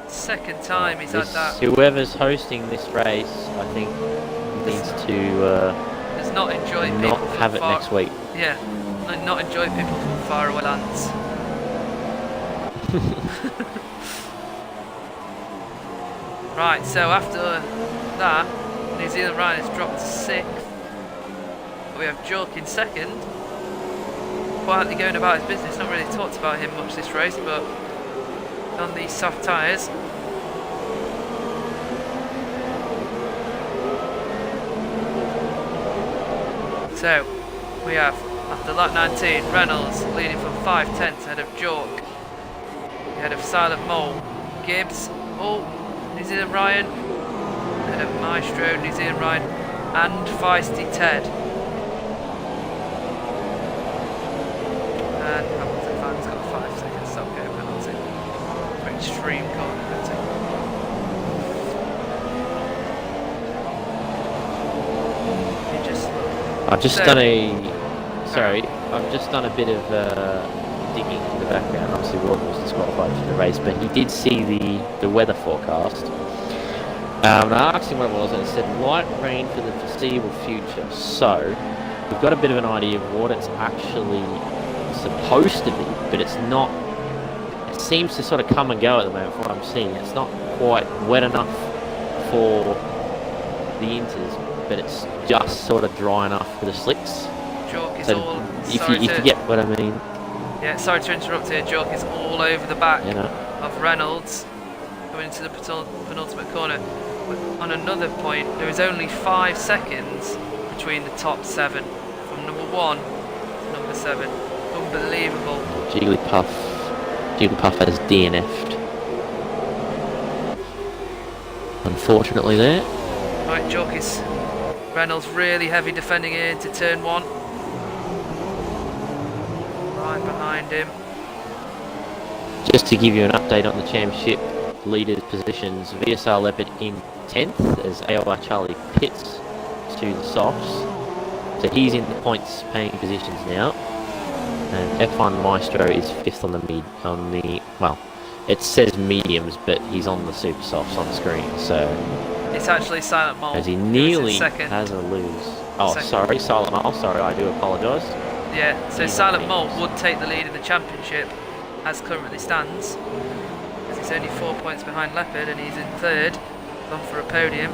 Second time he's had that. Whoever's hosting this race, I think, needs to does not enjoy people not have it next week. Yeah, and not enjoy people from far away lands. Right, so after that, New Zealand Ryan has dropped to 6th. We have Jork in 2nd. Quietly going about his business. Not really talked about him much this race, but on these soft tyres. So we have, after lap 19, Reynolds leading from 5/10 ahead of Jork, ahead of Silent Mole, Gibbs, New Zealand Ryan, ahead of Maestro, New Zealand Ryan, and Feisty Ted. And Hamilton fans got 5 seconds stop go penalty for extreme corner cutting. I've just done a bit of digging in the background. Obviously, Warren was disqualified for the race, but he did see the weather forecast. And I asked him what it was, and it said light rain for the foreseeable future. So we've got a bit of an idea of what it's actually supposed to be, but it's not. It seems to sort of come and go at the moment. From what I'm seeing, it's not quite wet enough for the inters, but it's just sort of dry enough for the slicks. Jork is So all. if you get what I mean. Yeah, sorry to interrupt here. Jork is all over the back You know. of Reynolds, going into the penultimate corner. But on another point, there is only 5 seconds between the top 7, from number 1 to number 7. Unbelievable. Jigglypuff has DNF'd. Unfortunately there. Right, Jork is Reynolds really heavy defending here into turn 1. Right behind him. Just to give you an update on the championship leaders' positions, VSR Leopard in 10th as AOR Charlie pits to the softs. So he's in the points paying positions now. And F1 Maestro is 5th on the well, it says mediums, but he's on the super softs on the screen. So It's actually Silent Mole. as he nearly second. has a lose. Oh, Second. sorry, Silent Mole. Sorry, I do apologise. Yeah, so He's Silent on Mole mediums. would take the lead in the championship as currently stands, because he's only 4 points behind Leopard and he's in 3rd, gone for a podium.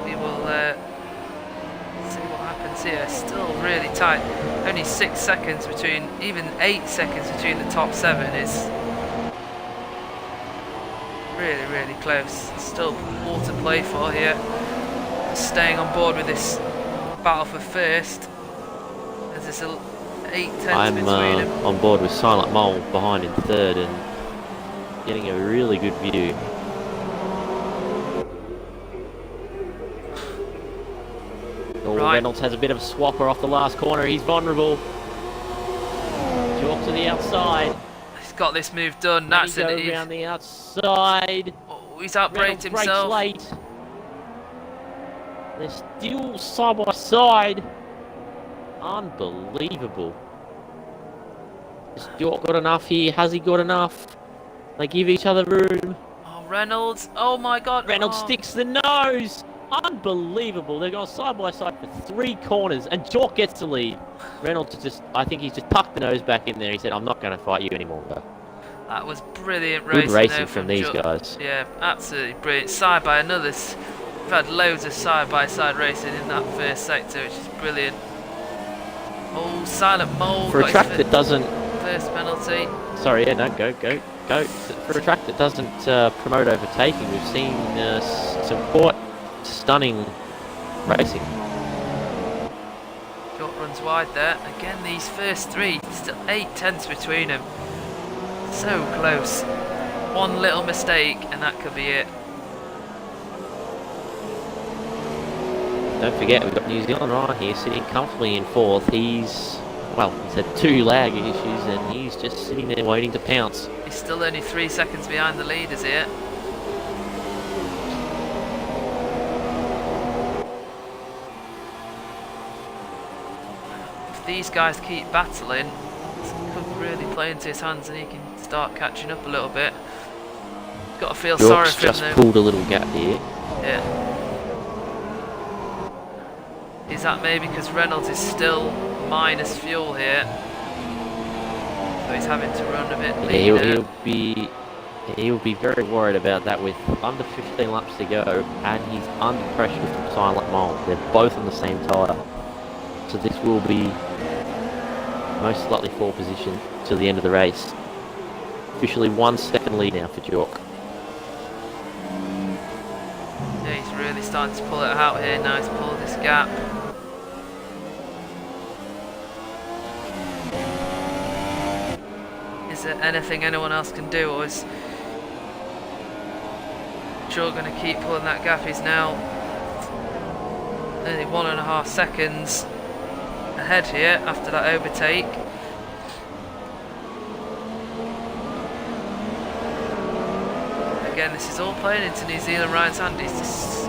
We will see what happens seconds here, still really tight. Only 6 seconds between, even 8 seconds between the top 7 is really, really close. Still more to play for here. Staying on board with this battle for first. As there's 8 tenths between them. I'm on board with Silent Mole behind in third and getting a really good view. Right. Reynolds has a bit of a swapper off the last corner. He's vulnerable. Chalk to the outside. He's got this move done. That's it. Around the outside. Oh, he's outbraked himself. Late. They're still side by side. Unbelievable. Has York got enough here? Has he got enough? They give each other room. Oh, Reynolds. Oh my God. Reynolds sticks the nose. Unbelievable. They're going side by side for 3 corners and York gets the lead. Reynolds I think he's just tucked the nose back in there. He said, I'm not going to fight you anymore, bro. That was brilliant Good racing, racing from these guys. Yeah, absolutely brilliant. Side by another. We've had loads of side-by-side racing in that first sector, which is brilliant. Oh, Silent Mole for a track that doesn't... First penalty. Sorry, yeah, no, go. For a track that doesn't promote overtaking, we've seen some quite stunning racing. York runs wide there. Again, these first 3, still 8 tenths between them. So close. One little mistake and that could be it. Don't forget, we've got New Zealand right here sitting comfortably in 4th. He's had 2 lag issues and he's just sitting there waiting to pounce. He's still only 3 seconds behind the leaders here. If these guys keep battling, it could really play into his hands and he can start catching up a little bit. Got to feel sorry for him though. Just pulled a little gap here. Yeah. Is that maybe because Reynolds is still minus fuel here? So he's having to run a bit leaner. He'll be very worried about that with under 15 laps to go and he's under pressure from Silent Mole. They're both on the same tyre. So this will be most likely 4 position till the end of the race. Officially 1 second lead now for York. Yeah, he's really starting to pull it out here now. He's pulled this gap. Is there anything anyone else can do, or is York going to keep pulling that gap? He's now nearly 1.5 seconds ahead here after that overtake. Again, this is all playing into New Zealand Ryan's hand. He's just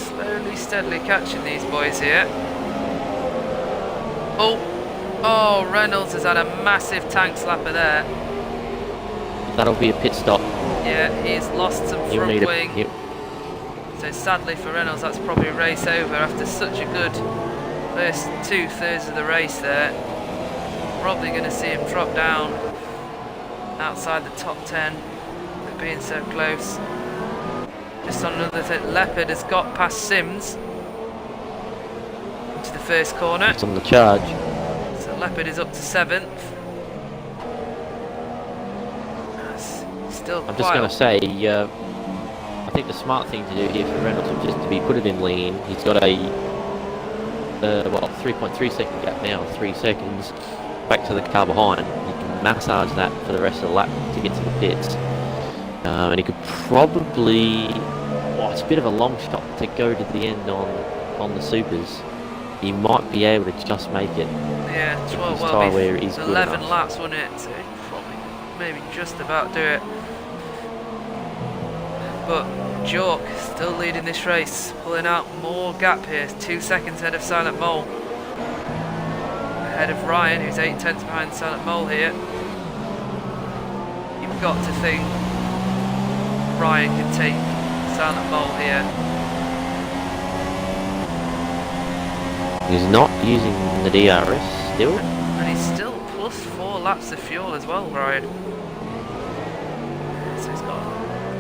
slowly, steadily catching these boys here. Oh, Reynolds has had a massive tank slapper there. That'll be a pit stop. Yeah, he's lost some front wing. So sadly for Reynolds, that's probably a race over after such a good first 2/3 of the race there. Probably going to see him drop down outside the top 10. They're being so close. Just on another thing, Leopard has got past Sims into the first corner. It's on the charge. So Leopard is up to 7th. Still I'm just going to say, I think the smart thing to do here for Reynolds is just to be put it in lean. He's got a 3.3 second gap now, 3 seconds back to the car behind. He can massage that for the rest of the lap to get to the pits. And he could probably, it's a bit of a long shot to go to the end on the supers. He might be able to just make it. Yeah, 12, well, it's 11 laps, wouldn't it? So probably, maybe just about do it. But York still leading this race, pulling out more gap here. 2 seconds ahead of Silent Mole. Ahead of Ryan, who's 8 tenths behind Silent Mole here. You've got to think Ryan can take Silent Mole here. He's not using the DRS still. And he's still plus 4 laps of fuel as well, Ryan. So he's got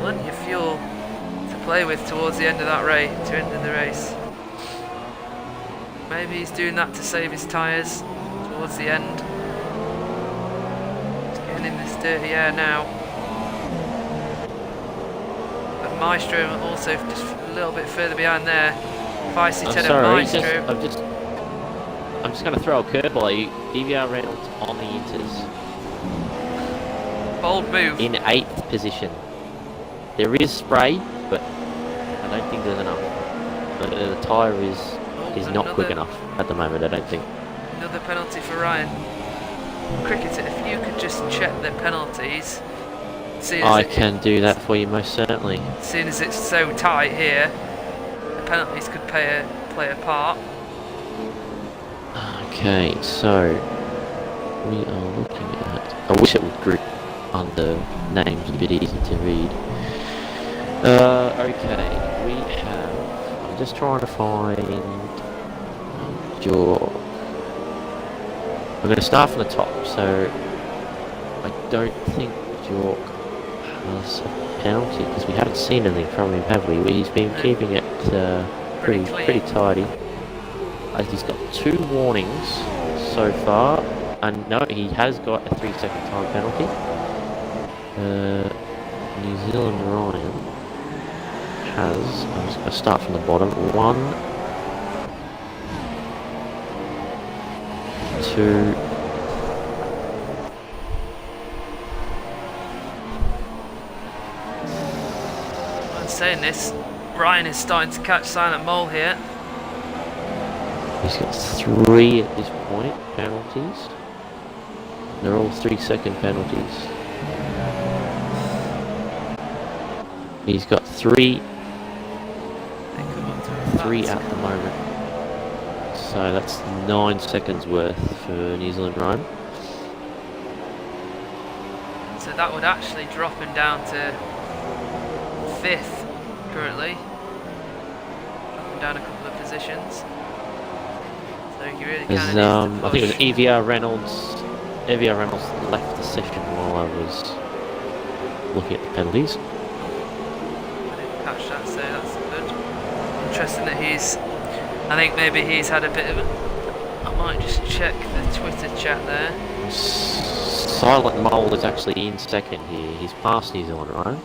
plenty of fuel to play with towards the end of that race, to end of the race. Maybe he's doing that to save his tyres towards the end. He's getting in this dirty air now. But Maestro also just a little bit further behind there. Feisty I'm Ted and sorry, Maestro. I'm just going to throw a curveball at you. DVR Reynolds on the Inters Bold move. in 8th position. There is spray, but I don't think there's enough. The tyre is not quick enough at the moment, I don't think. Another penalty for Ryan. Cricketer, if you could just check the penalties. I can do that for you most certainly. Seeing as it's so tight here, the penalties could play a part. Okay, so we are looking at. I wish it would group under names a bit easy to read. Okay, we have. I'm just trying to find your. I'm going to start from the top. So I don't think York has a penalty because we haven't seen anything from him, have we? He's been keeping it pretty tidy. He's got 2 warnings so far, and no, he has got a 3-second time penalty. New Zealand Ryan has, I'm just going to start from the bottom, 1, 2, I'm saying this, Ryan is starting to catch Silent Mole here. he's got 3 at this point, penalties. They're all 3-second penalties. He's got 3 at the moment. So that's 9 seconds worth for New Zealand Ryan. So that would actually drop him down to 5th currently. Drop him down a couple of positions. So he really kind of needs to I think it was push. EVR Reynolds. EVR Reynolds left the session while I was looking at the penalties. I didn't catch that, so that's good. Interesting that I think maybe he's had a bit of I might just check the Twitter chat there. Silent Mole is actually in 2nd here. He's past New Zealand Ryan.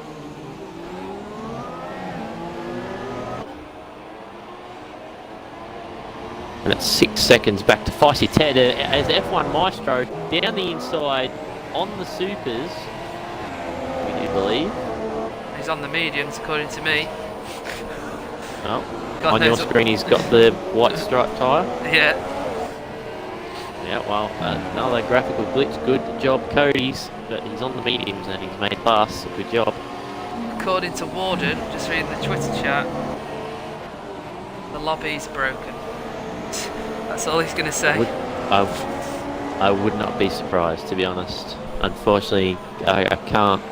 And it's 6 seconds back to Feisty Ted as F1 Maestro down the inside on the supers. We do believe. He's on the mediums according to me. Oh, God on your knows screen he's got the white stripe tyre. Yeah. Yeah, well, another graphical glitch. Good job, Cody's. But he's on the mediums and he's made pass. Good job. According to Warden, just reading the Twitter chat, the lobby's broken. That's all he's going to say. I would not be surprised, to be honest. Unfortunately, I can't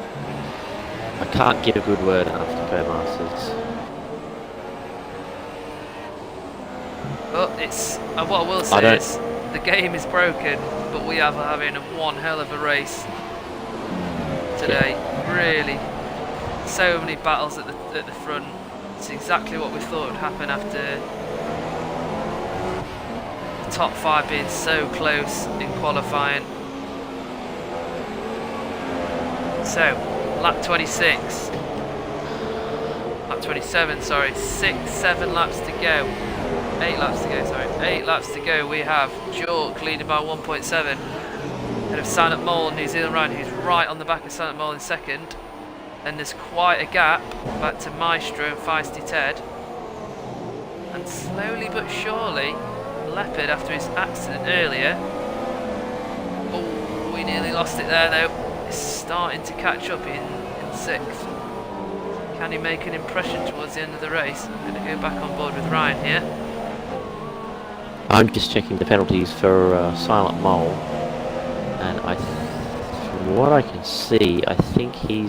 give a good word after Co-Masters. But it's what I will say is the game is broken, but we are having one hell of a race today. Yeah. Really, so many battles at the front. It's exactly what we thought would happen after the top 5 being so close in qualifying. So, lap 26. Lap 27, sorry. 7 laps to go. 8 laps to go, sorry. 8 laps to go. We have Jork leading by 1.7. Ahead of Silent Mole and New Zealand Ryan, who's right on the back of Silent Mole in 2nd. Then there's quite a gap back to Maestro and Feisty Ted. And slowly but surely, Leopard, after his accident earlier. Oh, we nearly lost it there though. It's starting to catch up in 6th. Can he make an impression towards the end of the race? I'm going to go back on board with Ryan here. I'm just checking the penalties for Silent Mole, and from what I can see, I think he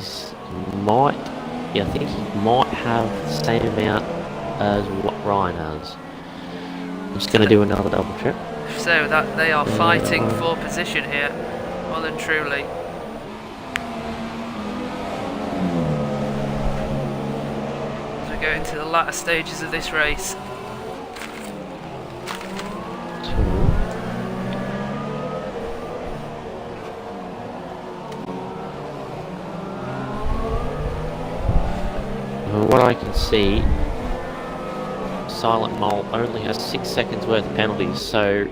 might have the same amount as what Ryan has. I'm just going to do another double check. So that they are fighting for position here, well and truly. As we go into the latter stages of this race. I can see, Silent Mole only has 6 seconds worth of penalties, so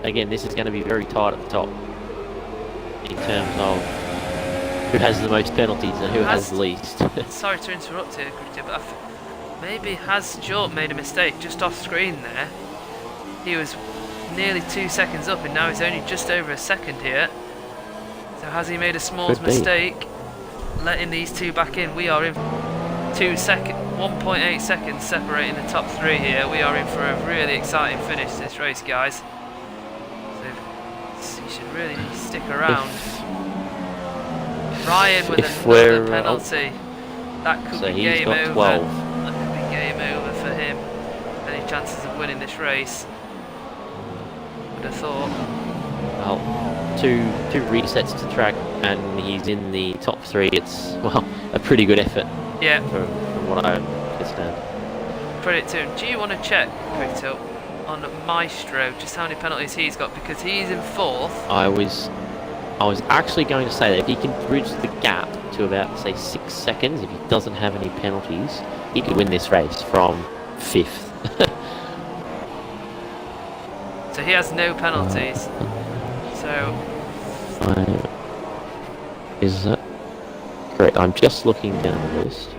again, this is going to be very tight at the top in terms of who has the most penalties and who has the least. Sorry to interrupt here, Christian, but maybe has Jork made a mistake just off screen there? He was nearly 2 seconds up and now he's only just over a second here. So has he made a small mistake letting these two back in? We are in 1.8 seconds separating the top three here. We are in for a really exciting finish to this race, guys. So you should really stick around. Ryan with another penalty. That could be game over. 12. That could be game over for him. Any chances of winning this race? Would have thought. Well, two resets to track, and he's in the top three. It's, well, a pretty good effort. Yeah. From what I understand. Put it to him. Do you want to check, Crypto, on Maestro, just how many penalties he's got? Because he's in fourth. I was actually going to say that if he can bridge the gap to about, say, 6 seconds, if he doesn't have any penalties, he could win this race from fifth. So he has no penalties. So is that correct? I'm just looking down the list.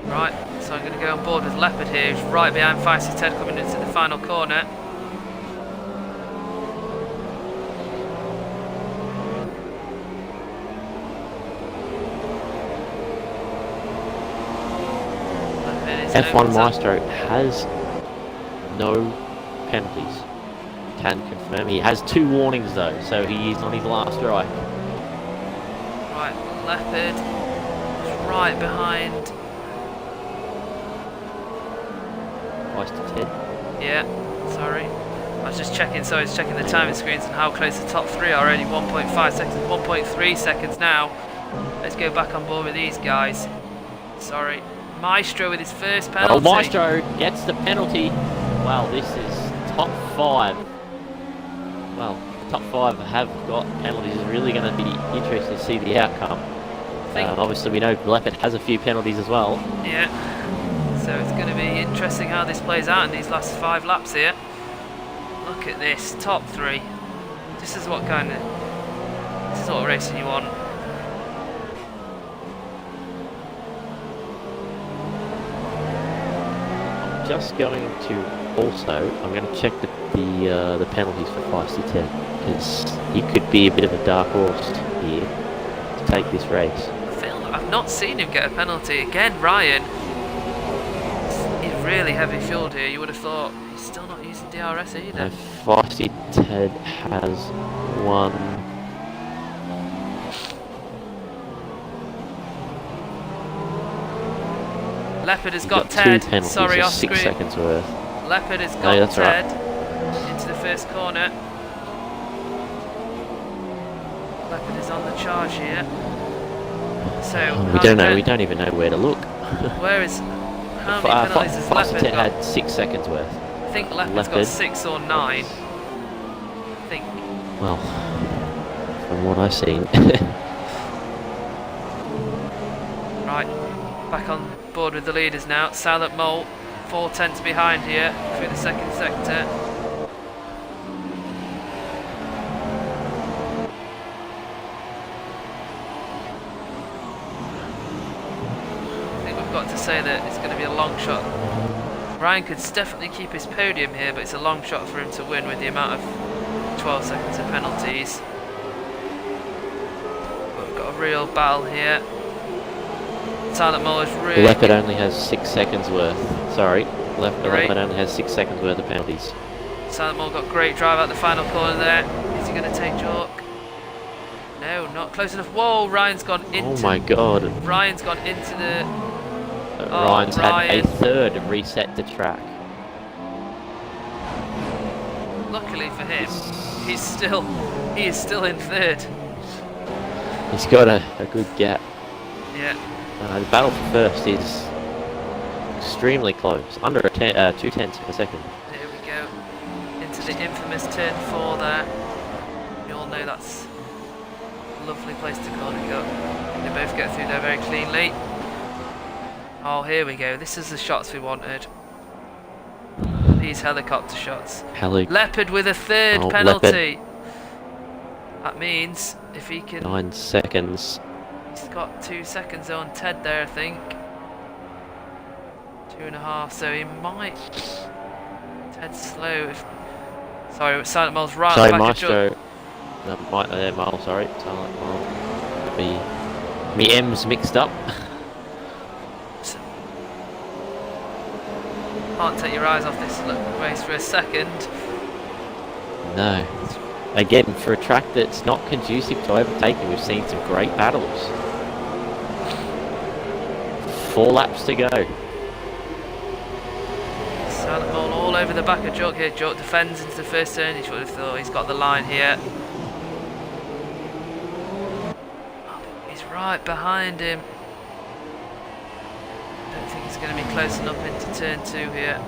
Right, so I'm going to go on board with Leopard here, who's right behind Feisty Ted coming into the final corner. F1 Maestro has no penalties. Can confirm. He has 2 warnings though, so he is on his last strike. Right, Leopard is right behind. Feisty Ted. Yeah, sorry. I was just checking, so I was checking the timing screens and how close the top three are. Only 1.5 seconds, 1.3 seconds now. Let's go back on board with these guys. Sorry. Maestro with his first penalty. Oh, Maestro gets the penalty. Well, this is top 5. Well, the top 5 have got penalties. It's really going to be interesting to see the outcome. Obviously, we know Leopard has a few penalties as well. Yeah. So it's going to be interesting how this plays out in these last 5 laps here. Look at this, top 3. This is what racing you want. Just going to I'm going to check the penalties for Feisty Ted, because he could be a bit of a dark horse here to take this race. I've not seen him get a penalty. Again, Ryan, he's really heavy fueled here. You would have thought he's still not using DRS either. Feisty Ted has 1. Leopard has got Ted. Sorry, off 6 screen. seconds worth. Leopard has got Ted into the first corner. Leopard is on the charge here. So we don't know. We don't even know where to look. Where is? How many penalties has Leopard got? Had 6 seconds worth. I think Leopard's got 6 or 9. I think. Well, from what I've seen. Right, back on board with the leaders now. Silent Mole, 4 tenths behind here through the second sector. I think we've got to say that it's going to be a long shot. Ryan could definitely keep his podium here, but it's a long shot for him to win with the amount of 12 seconds of penalties. But we've got a real battle here. Silent Mole is really... Leopard only has 6 seconds worth. Sorry, Leopard only has 6 seconds worth of penalties. Silent Mole got great drive out the final corner there. Is he going to take Jork? No, not close enough. Whoa, Ryan's gone into... Oh my god. Ryan's gone into the... Ryan's had a third reset to track. Luckily for him, he is still in third. He's got a good gap. Yeah. The battle for first is extremely close, under 2 tenths of a second. There we go, into the infamous turn 4 there. You all know that's a lovely place to corner cut. They both get through there very cleanly. Oh, here we go. This is the shots we wanted. These helicopter shots. Leopard with a third penalty. Leopard. That means if he can... 9 seconds. He's got 2 seconds on Ted there, I think. 2.5, so he might... Ted's slow. Sorry, Silent Mole's right Sorry, back Maestro. No, Mole, sorry. Silent Mole. Me M's mixed up. Can't take your eyes off this race for a second. No. Again, for a track that's not conducive to overtaking, we've seen some great battles. 4 laps to go. Silent Mole all over the back of Jock here. Jock defends into the first turn. He would have thought he's got the line here. He's right behind him. I don't think he's going to be close enough into turn 2 here.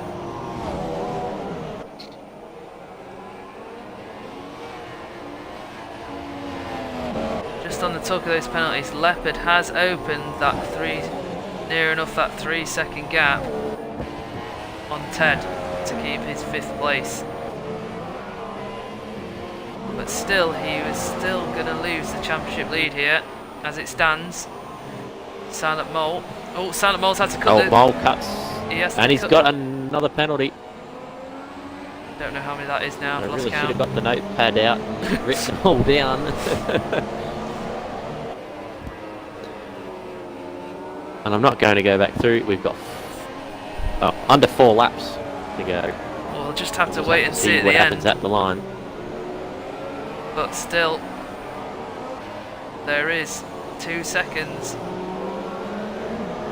Just on the talk of those penalties, Leopard has opened that near enough that 3-second gap on Ted to keep his 5th place. But still, he was still going to lose the championship lead here, as it stands. Silent Mole. Oh, Silent Mole's had to cut the... Mole cuts. And he's got another penalty. Don't know how many that is now. I I've lost really count. should have got the notepad out and written it all down. And I'm not going to go back through. We've got under 4 laps to go. We'll just have to wait and see at what the happens end. at the line. But still, there is 2 seconds.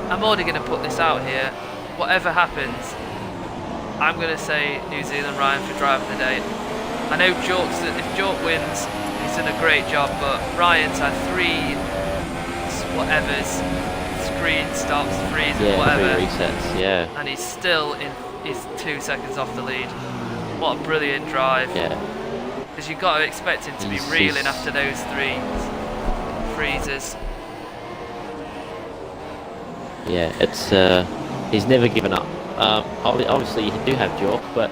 I'm already going to put this out here. Whatever happens, I'm going to say New Zealand Ryan for driver of the day. I know if Jork wins, he's done a great job, but Ryan's had 3 whatevers, screen stops, freezes, whatever. 3 resets, yeah. And he's still he's 2 seconds off the lead. What a brilliant drive. Yeah. Because you've got to expect him to be reeling after those 3 freezes. Yeah, it's he's never given up. Obviously you do have Jork, but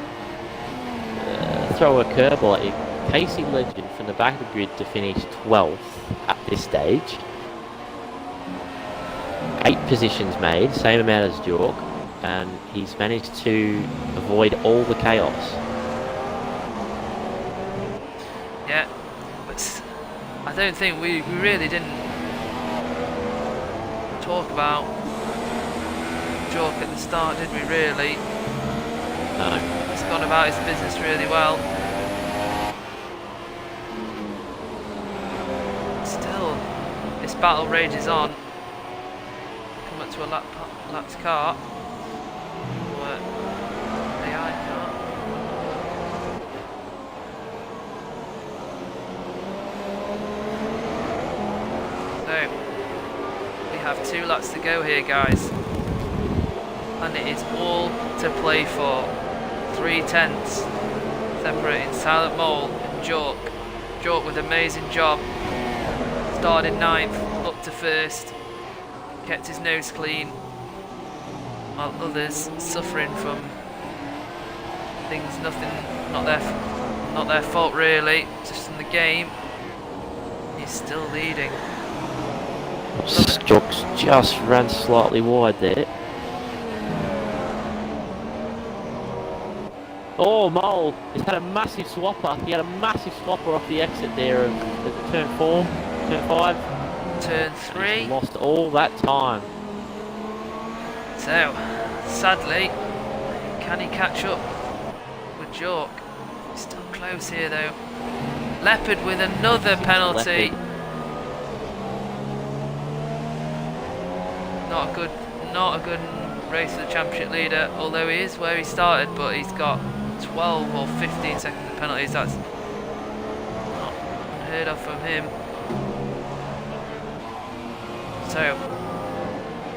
throw a curveball at you. Casey Legend from the back of the grid to finish 12th at this stage. 8 positions made, same amount as Jork, and he's managed to avoid all the chaos. Yeah, but I don't think we really didn't talk about Jork at the start, did we really? No. He's gone about his business really well. Still, this battle rages on. Come up to a lapped car. Or AI car. So, we have 2 laps to go here, guys. And it is all to play for. 3 tenths separating Silent Mole and Jork. Jork with an amazing job. Started 9th, up to 1st. Kept his nose clean. While others suffering from things not their fault really, just in the game. He's still leading. Jork's just ran slightly wide there. Oh, Mole! He's had a massive swapper. He had a massive swapper off the exit there of turn 4, turn 5. Turn 3. He's lost all that time. So, sadly, can he catch up with Jork? He's still close here though. Leopard with another penalty. Not a good race for the championship leader, although he is where he started, but he's got 12 or 15 seconds of penalties. That's not unheard of from him. So,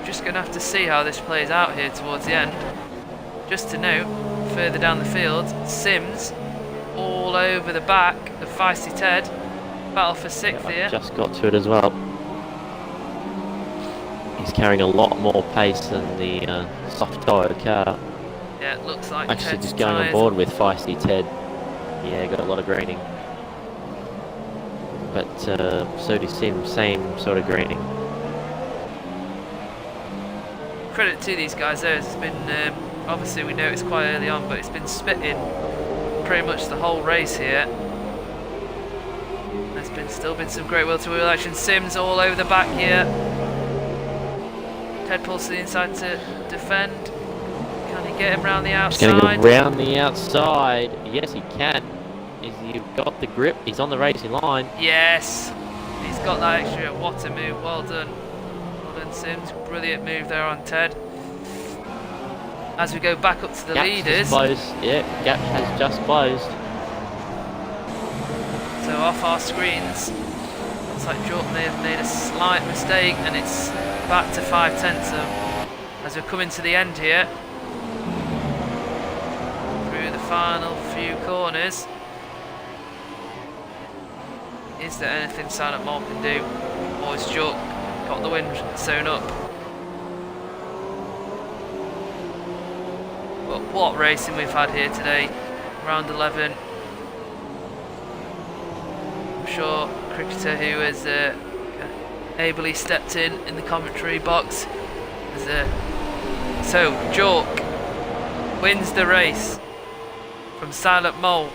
just going to have to see how this plays out here towards the end. Just to note, further down the field, Sims all over the back of Feisty Ted. Battle for 6th here. Just got to it as well. He's carrying a lot more pace than the soft tyred car. Yeah, it looks like Actually, Ted's just going on tyres. board with Feisty Ted. Yeah, got a lot of greening. But so does Sim, same sort of greening. Credit to these guys though, it's been, obviously we know it's quite early on, but it's been spitting pretty much the whole race here. There's still been some great wheel-to-wheel action. Sims all over the back here. Ted pulls to the inside to defend. Can he get him round the outside? He's going to go round the outside. Yes, he can. He's got the grip. He's on the racing line. Yes, he's got that extra. What a move! Well done, Sims. Brilliant move there on Ted. As we go back up to the leaders. Closed. Yeah, gap has just closed. So off our screens, looks like Jordan may have made a slight mistake, and it's back to 5/10 as we're coming to the end here. Through the final few corners. Is there anything Silent Mole can do? Or is Jork got the wind sewn up? But what racing we've had here today. Round 11. I'm sure cricketer who has ably stepped in the commentary box. So Jork wins the race from Silent Mole.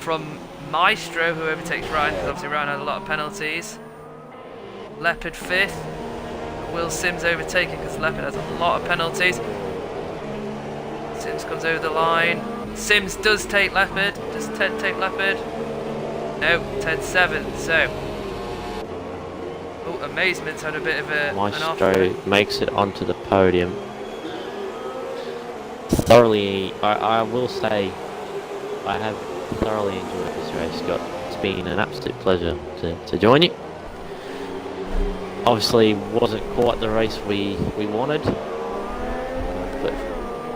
From Maestro, who overtakes Ryan, because obviously Ryan had a lot of penalties. Leopard 5th. Will Sims overtaken because Leopard has a lot of penalties. Sims comes over the line. Sims does take Leopard. Does Ted take Leopard? No, Ted's 7th. So, oh, Amazement's had a bit of an Maestro makes it onto the podium. Thoroughly, I will say, I have thoroughly enjoyed this race, Scott. It's been an absolute pleasure to join you. Obviously wasn't quite the race we wanted, but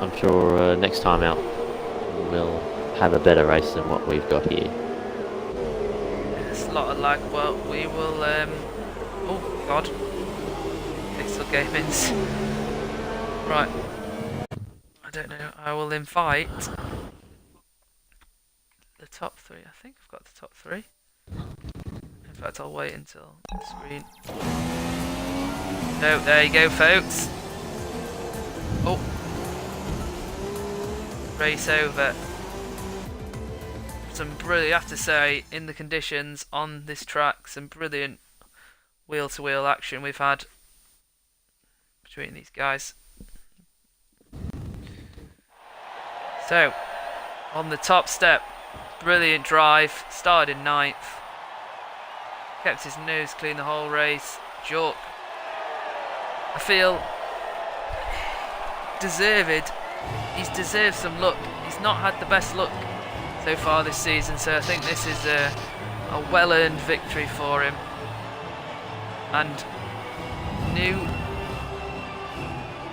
I'm sure next time out we'll have a better race than what we've got here. There's a lot of lag. Well, we will oh god, pixel gaming's right. I don't know. I will invite the top 3. I think I've got the top 3. In fact, I'll wait until the screen. No, there you go, folks. Oh, race over. Some brilliant, I have to say, in the conditions on this track, some brilliant wheel-to-wheel action we've had between these guys. So, on the top step, brilliant drive, started in 9th, kept his nose clean the whole race. Jork, I feel, he's deserved some luck. He's not had the best luck so far this season, so I think this is a well-earned victory for him. And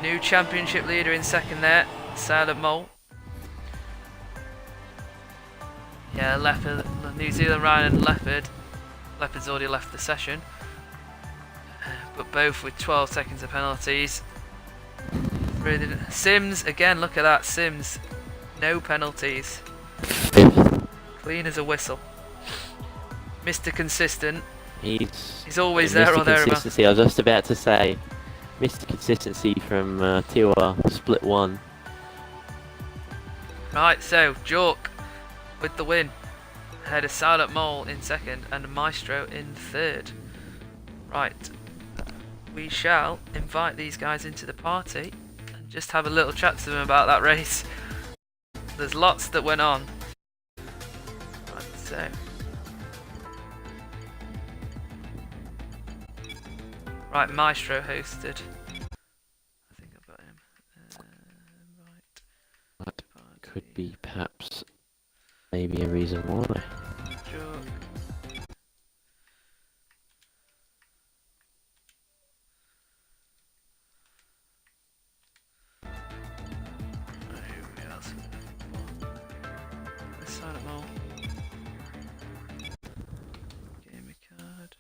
new championship leader in second there, Silent Mole. Yeah, Leopard, New Zealand Ryan and Leopard. Leopard's already left the session, but both with 12 seconds of penalties. Really, Sims again. Look at that, Sims, no penalties, clean as a whistle. Mr. Consistent. He's always there or thereabouts. Consistency. I was just about to say, Mr. Consistency from Tiwa Split 1. Right, so Jork with the win, ahead of Silent Mole in second and Maestro in third. Right, we shall invite these guys into the party and just have a little chat to them about that race. There's lots that went on. Right, so right, Maestro hosted. I think I've got him. Right. That could be perhaps maybe a reason why. Jork. Who else? Silent Mole. Game card.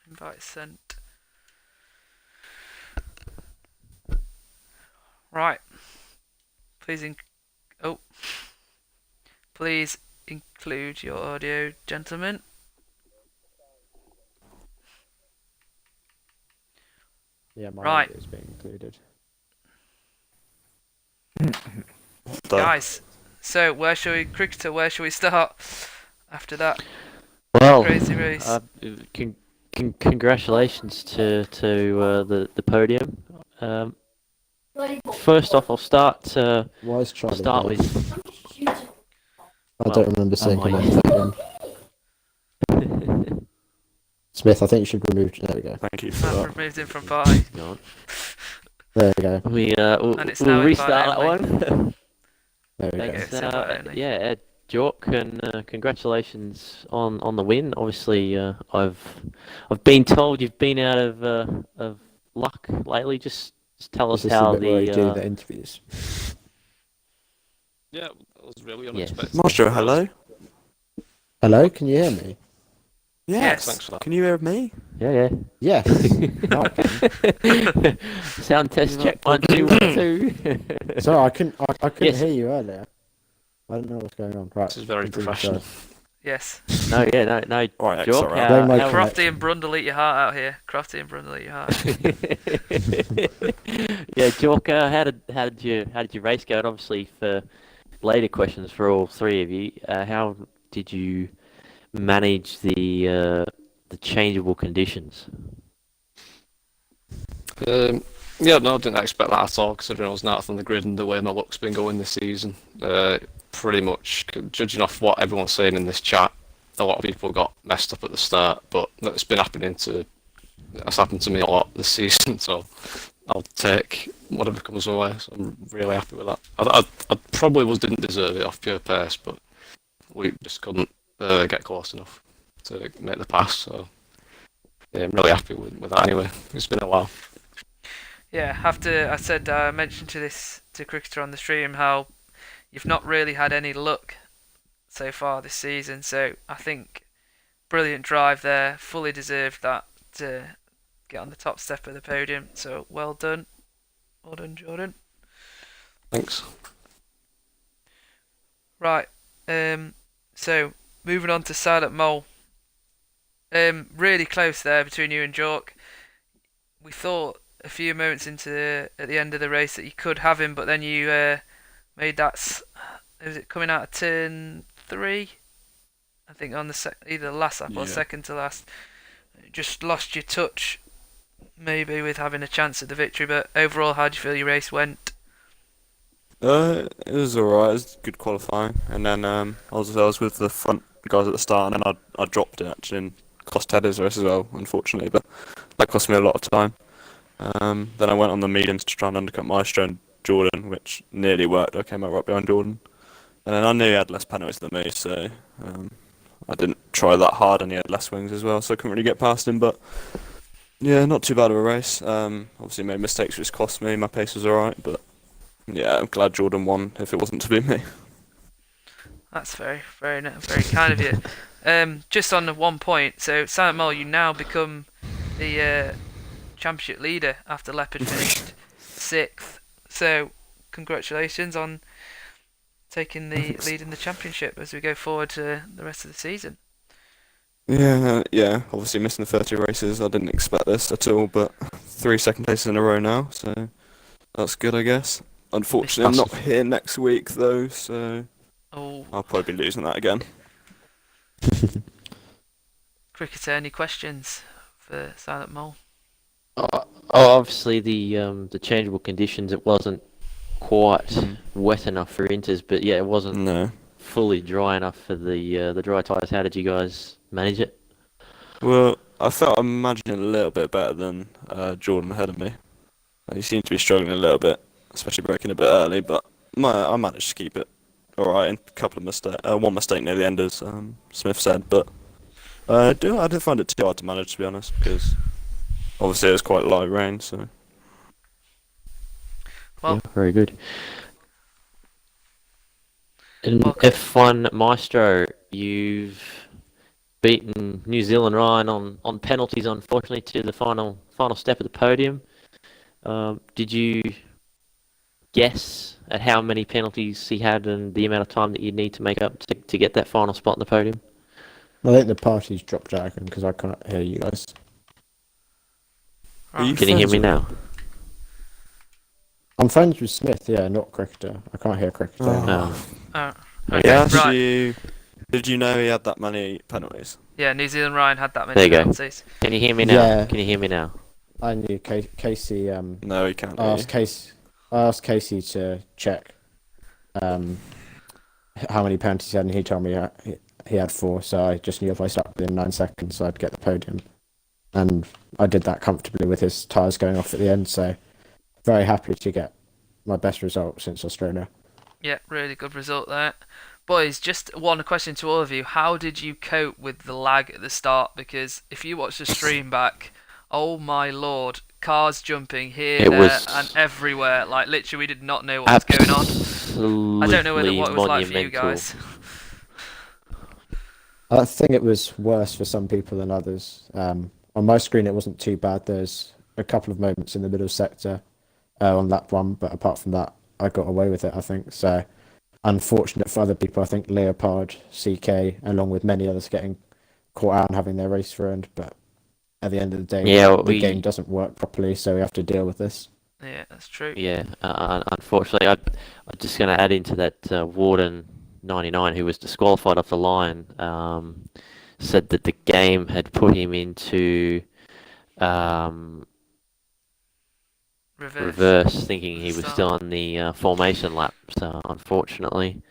Invite sent. Right. Please please include your audio, gentlemen. Yeah, my Right. audio is being included. Guys, so where shall we start after that Well, crazy race? congratulations to the podium. First off, I'll start Why is Charlie start here? with. I don't remember seeing him I? on the podium. Smith, I think you should remove. There we go. Thank you for I've that. removed him from party. There we go. And it's We'll now restart that invite one. There we There you go. go. It's invite only. Yeah, Jork, and congratulations on the win. Obviously, I've been told you've been out of luck lately. Just tell us Is this how the bit where you do the the interviews? Yeah, that was really Yes. unexpected. Maestro, hello? Hello, can you hear me? Yes. Thanks for that. Can you hear me? yeah. Yes. Now I can. Sound test You're check not 1 2 1 2. Sorry, I couldn't Yes. hear you earlier. I don't know what's going on. Right. This is very continue, professional. sorry. Yes. No. Alright, Jork, sorry. how- Blame my how- Crofty and Brundle eat your heart out here. Crofty and Brundle eat your heart. Yeah, Jork, how did your race go? And obviously, for later questions for all three of you, how did you manage the changeable conditions? Yeah, no, I didn't expect that at all, considering I was not on the grid and the way my luck's been going this season. Pretty much, judging off what everyone's saying in this chat, a lot of people got messed up at the start, but that's happened to me a lot this season, so I'll take whatever comes my way, so I'm really happy with that. I probably didn't deserve it off pure pace, but we just couldn't get close enough to make the pass, so yeah, I'm really happy with that anyway. It's been a while. Yeah, I mentioned to Cricketer on the stream how you've not really had any luck so far this season, so I think brilliant drive there, fully deserved that to get on the top step of the podium, so well done Jordan. Thanks. Right, so moving on to Silent Mole. Really close there between you and Jork. We thought a few moments at the end of the race that you could have him, but then you made that. Was it coming out of turn 3? I think on either the last lap or second to last. Just lost your touch, maybe with having a chance at the victory. But overall, how do you feel your race went? It was alright, it was good qualifying. And then I was with the front guys at the start, and then I dropped it actually and cost Teddy's race as well, unfortunately. But that cost me a lot of time. Then I went on the mediums to try and undercut Maestro and Jordan, which nearly worked. I came out right behind Jordan. And then I knew he had less penalties than me, so I didn't try that hard, and he had less wings as well, so I couldn't really get past him. But yeah, not too bad of a race. Obviously made mistakes which cost me. My pace was alright, but yeah, I'm glad Jordan won if it wasn't to be me. That's very kind of you. Just on the 1 point, so Silent Mole, you now become the championship leader after Leopard finished 6th. So congratulations on taking the lead in the championship as we go forward to the rest of the season. Yeah. Obviously missing the 30 races, I didn't expect this at all, but 3 second places in a row now, so that's good, I guess. Unfortunately, I'm not here next week though, so I'll probably be losing that again. Cricketer, any questions for Silent Mole? Obviously the changeable conditions, it wasn't quite wet enough for inters, but yeah, it wasn't fully dry enough for the dry tyres. How did you guys manage it? Well, I felt I'm imagining a little bit better than Jordan ahead of me. He seemed to be struggling a little bit, especially braking a bit early, but I managed to keep it alright. And a couple of one mistake near the end, as Smith said, but I didn't find it too hard to manage, to be honest, because obviously it was quite light rain, so. Well, yeah, very good. And F1 Maestro, you've beaten New Zealand Ryan on penalties, unfortunately, to the final step of the podium. Did you guess at how many penalties he had and the amount of time that you'd need to make up to get that final spot in the podium? I think the party's dropped out because I can't hear you guys. Are you Can you hear friends me with- now? I'm friends with Smith, yeah, not Cricketer. I can't hear Cricketer. Oh. anymore. Okay. He asked right. you, did you know he had that many penalties? Yeah, New Zealand Ryan had that There many you go. penalties. Can you hear me now? Yeah. Can you hear me now? I knew Casey. No, he can't. I hear asked Casey to check how many penalties he had, and he told me he had 4. So I just knew if I stuck within 9 seconds, I'd get the podium, and I did that comfortably with his tyres going off at the end. So very happy to get my best result since Australia. Yeah, really good result there. Boys, just one question to all of you. How did you cope with the lag at the start? Because if you watch the stream back, oh my lord, cars jumping here, It there, was and everywhere. Like, literally, we did not know what was going on. Absolutely I don't know what it was like for you monumental. guys. I think it was worse for some people than others. On my screen, it wasn't too bad. There's a couple of moments in the middle sector on lap 1, but apart from that, I got away with it, I think. So, unfortunate for other people, I think Leopard, CK, along with many others, getting caught out and having their race ruined. But at the end of the day, Yeah, the game doesn't work properly, so we have to deal with this. Yeah, that's true. Yeah, unfortunately, I'm just going to add into that Warden 99, who was disqualified off the line, said that the game had put him into reverse, thinking he was still on the formation lap. So unfortunately,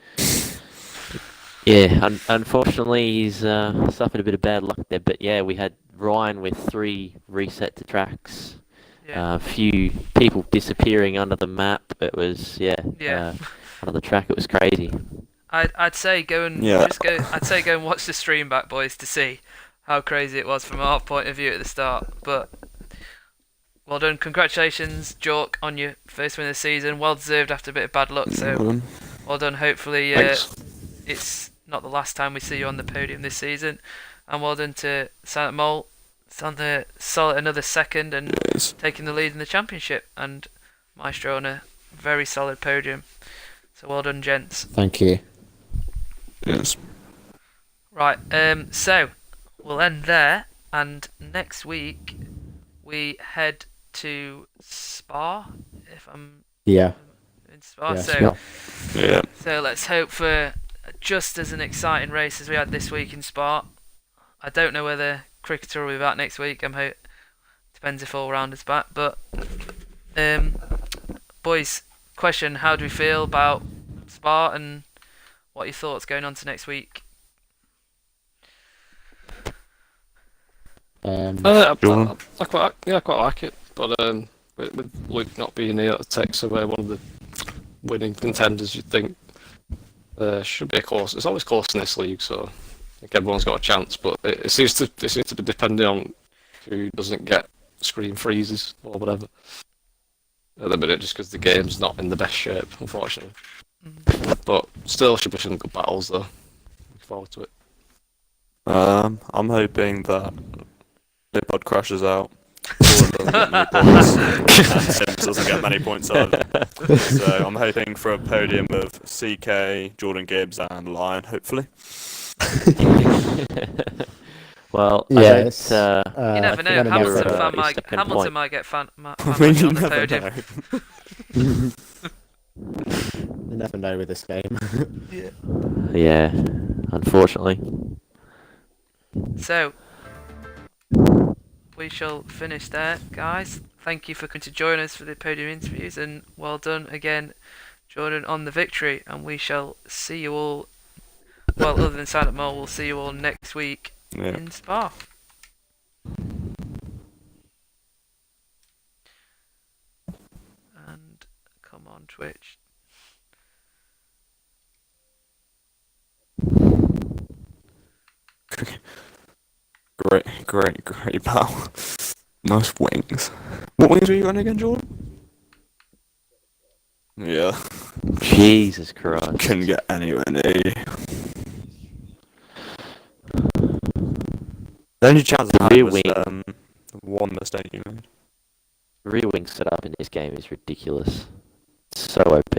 yeah, unfortunately he's suffered a bit of bad luck there. But yeah, we had Ryan with 3 reset to tracks. Yeah. A few people disappearing under the map. It was Yeah. under the track. It was crazy. I'd say go and Yeah. I'd say go and watch the stream back, boys, to see how crazy it was from our point of view at the start. But well done, congratulations, Jork, on your first win of the season. Well deserved after a bit of bad luck. So well done. Hopefully, Thanks. it's not the last time we see you on the podium this season. And well done to Silent Mole. It's on the solid another second and Yes. taking the lead in the championship, and Maestro on a very solid podium. So well done, gents. Thank you. Yes. Right, so we'll end there, and next week we head to Spa, if I'm Yeah. in Spa. Yeah, so Yeah. so let's hope for just as an exciting race as we had this week in Spa. I don't know whether Cricketer will be back next week. Depends if all rounders back. But boys, question: how do we feel about Spa, and what are your thoughts going on to next week? I quite like it, but with Luke not being here, it takes away one of the winning contenders. You'd think should be a close. It's always close in this league, so I think everyone's got a chance. But it seems to be depending on who doesn't get screen freezes or whatever at the minute, just because the game's not in the best shape, unfortunately. But still, should be some good battles though. Looking forward to it. I'm hoping that Leopard crashes out. Jordan doesn't get many points, and Sims doesn't get many points either. So I'm hoping for a podium of CK, Jordan Gibbs, and Lion, hopefully. Well, Yeah, I don't, it's, You I never think know. I'm Hamilton, your, fan your might, second Hamilton point. might get fan I mean, might you on the never podium. know. You never know with this game. Yeah, unfortunately. So we shall finish there, guys. Thank you for coming to join us for the podium interviews, and well done again, Jordan, on the victory. And we shall see you all. Well, other than Silent Mole, we'll see you all next week Yeah. in Spa. And come on, Twitch. Great battle. Nice wings. What wings were you on again, Jordan? Yeah, Jesus Christ. couldn't get anywhere near you. The only chance The I had rear was wing. one mistake you made. Rear wing setup in this game is ridiculous. It's so OP.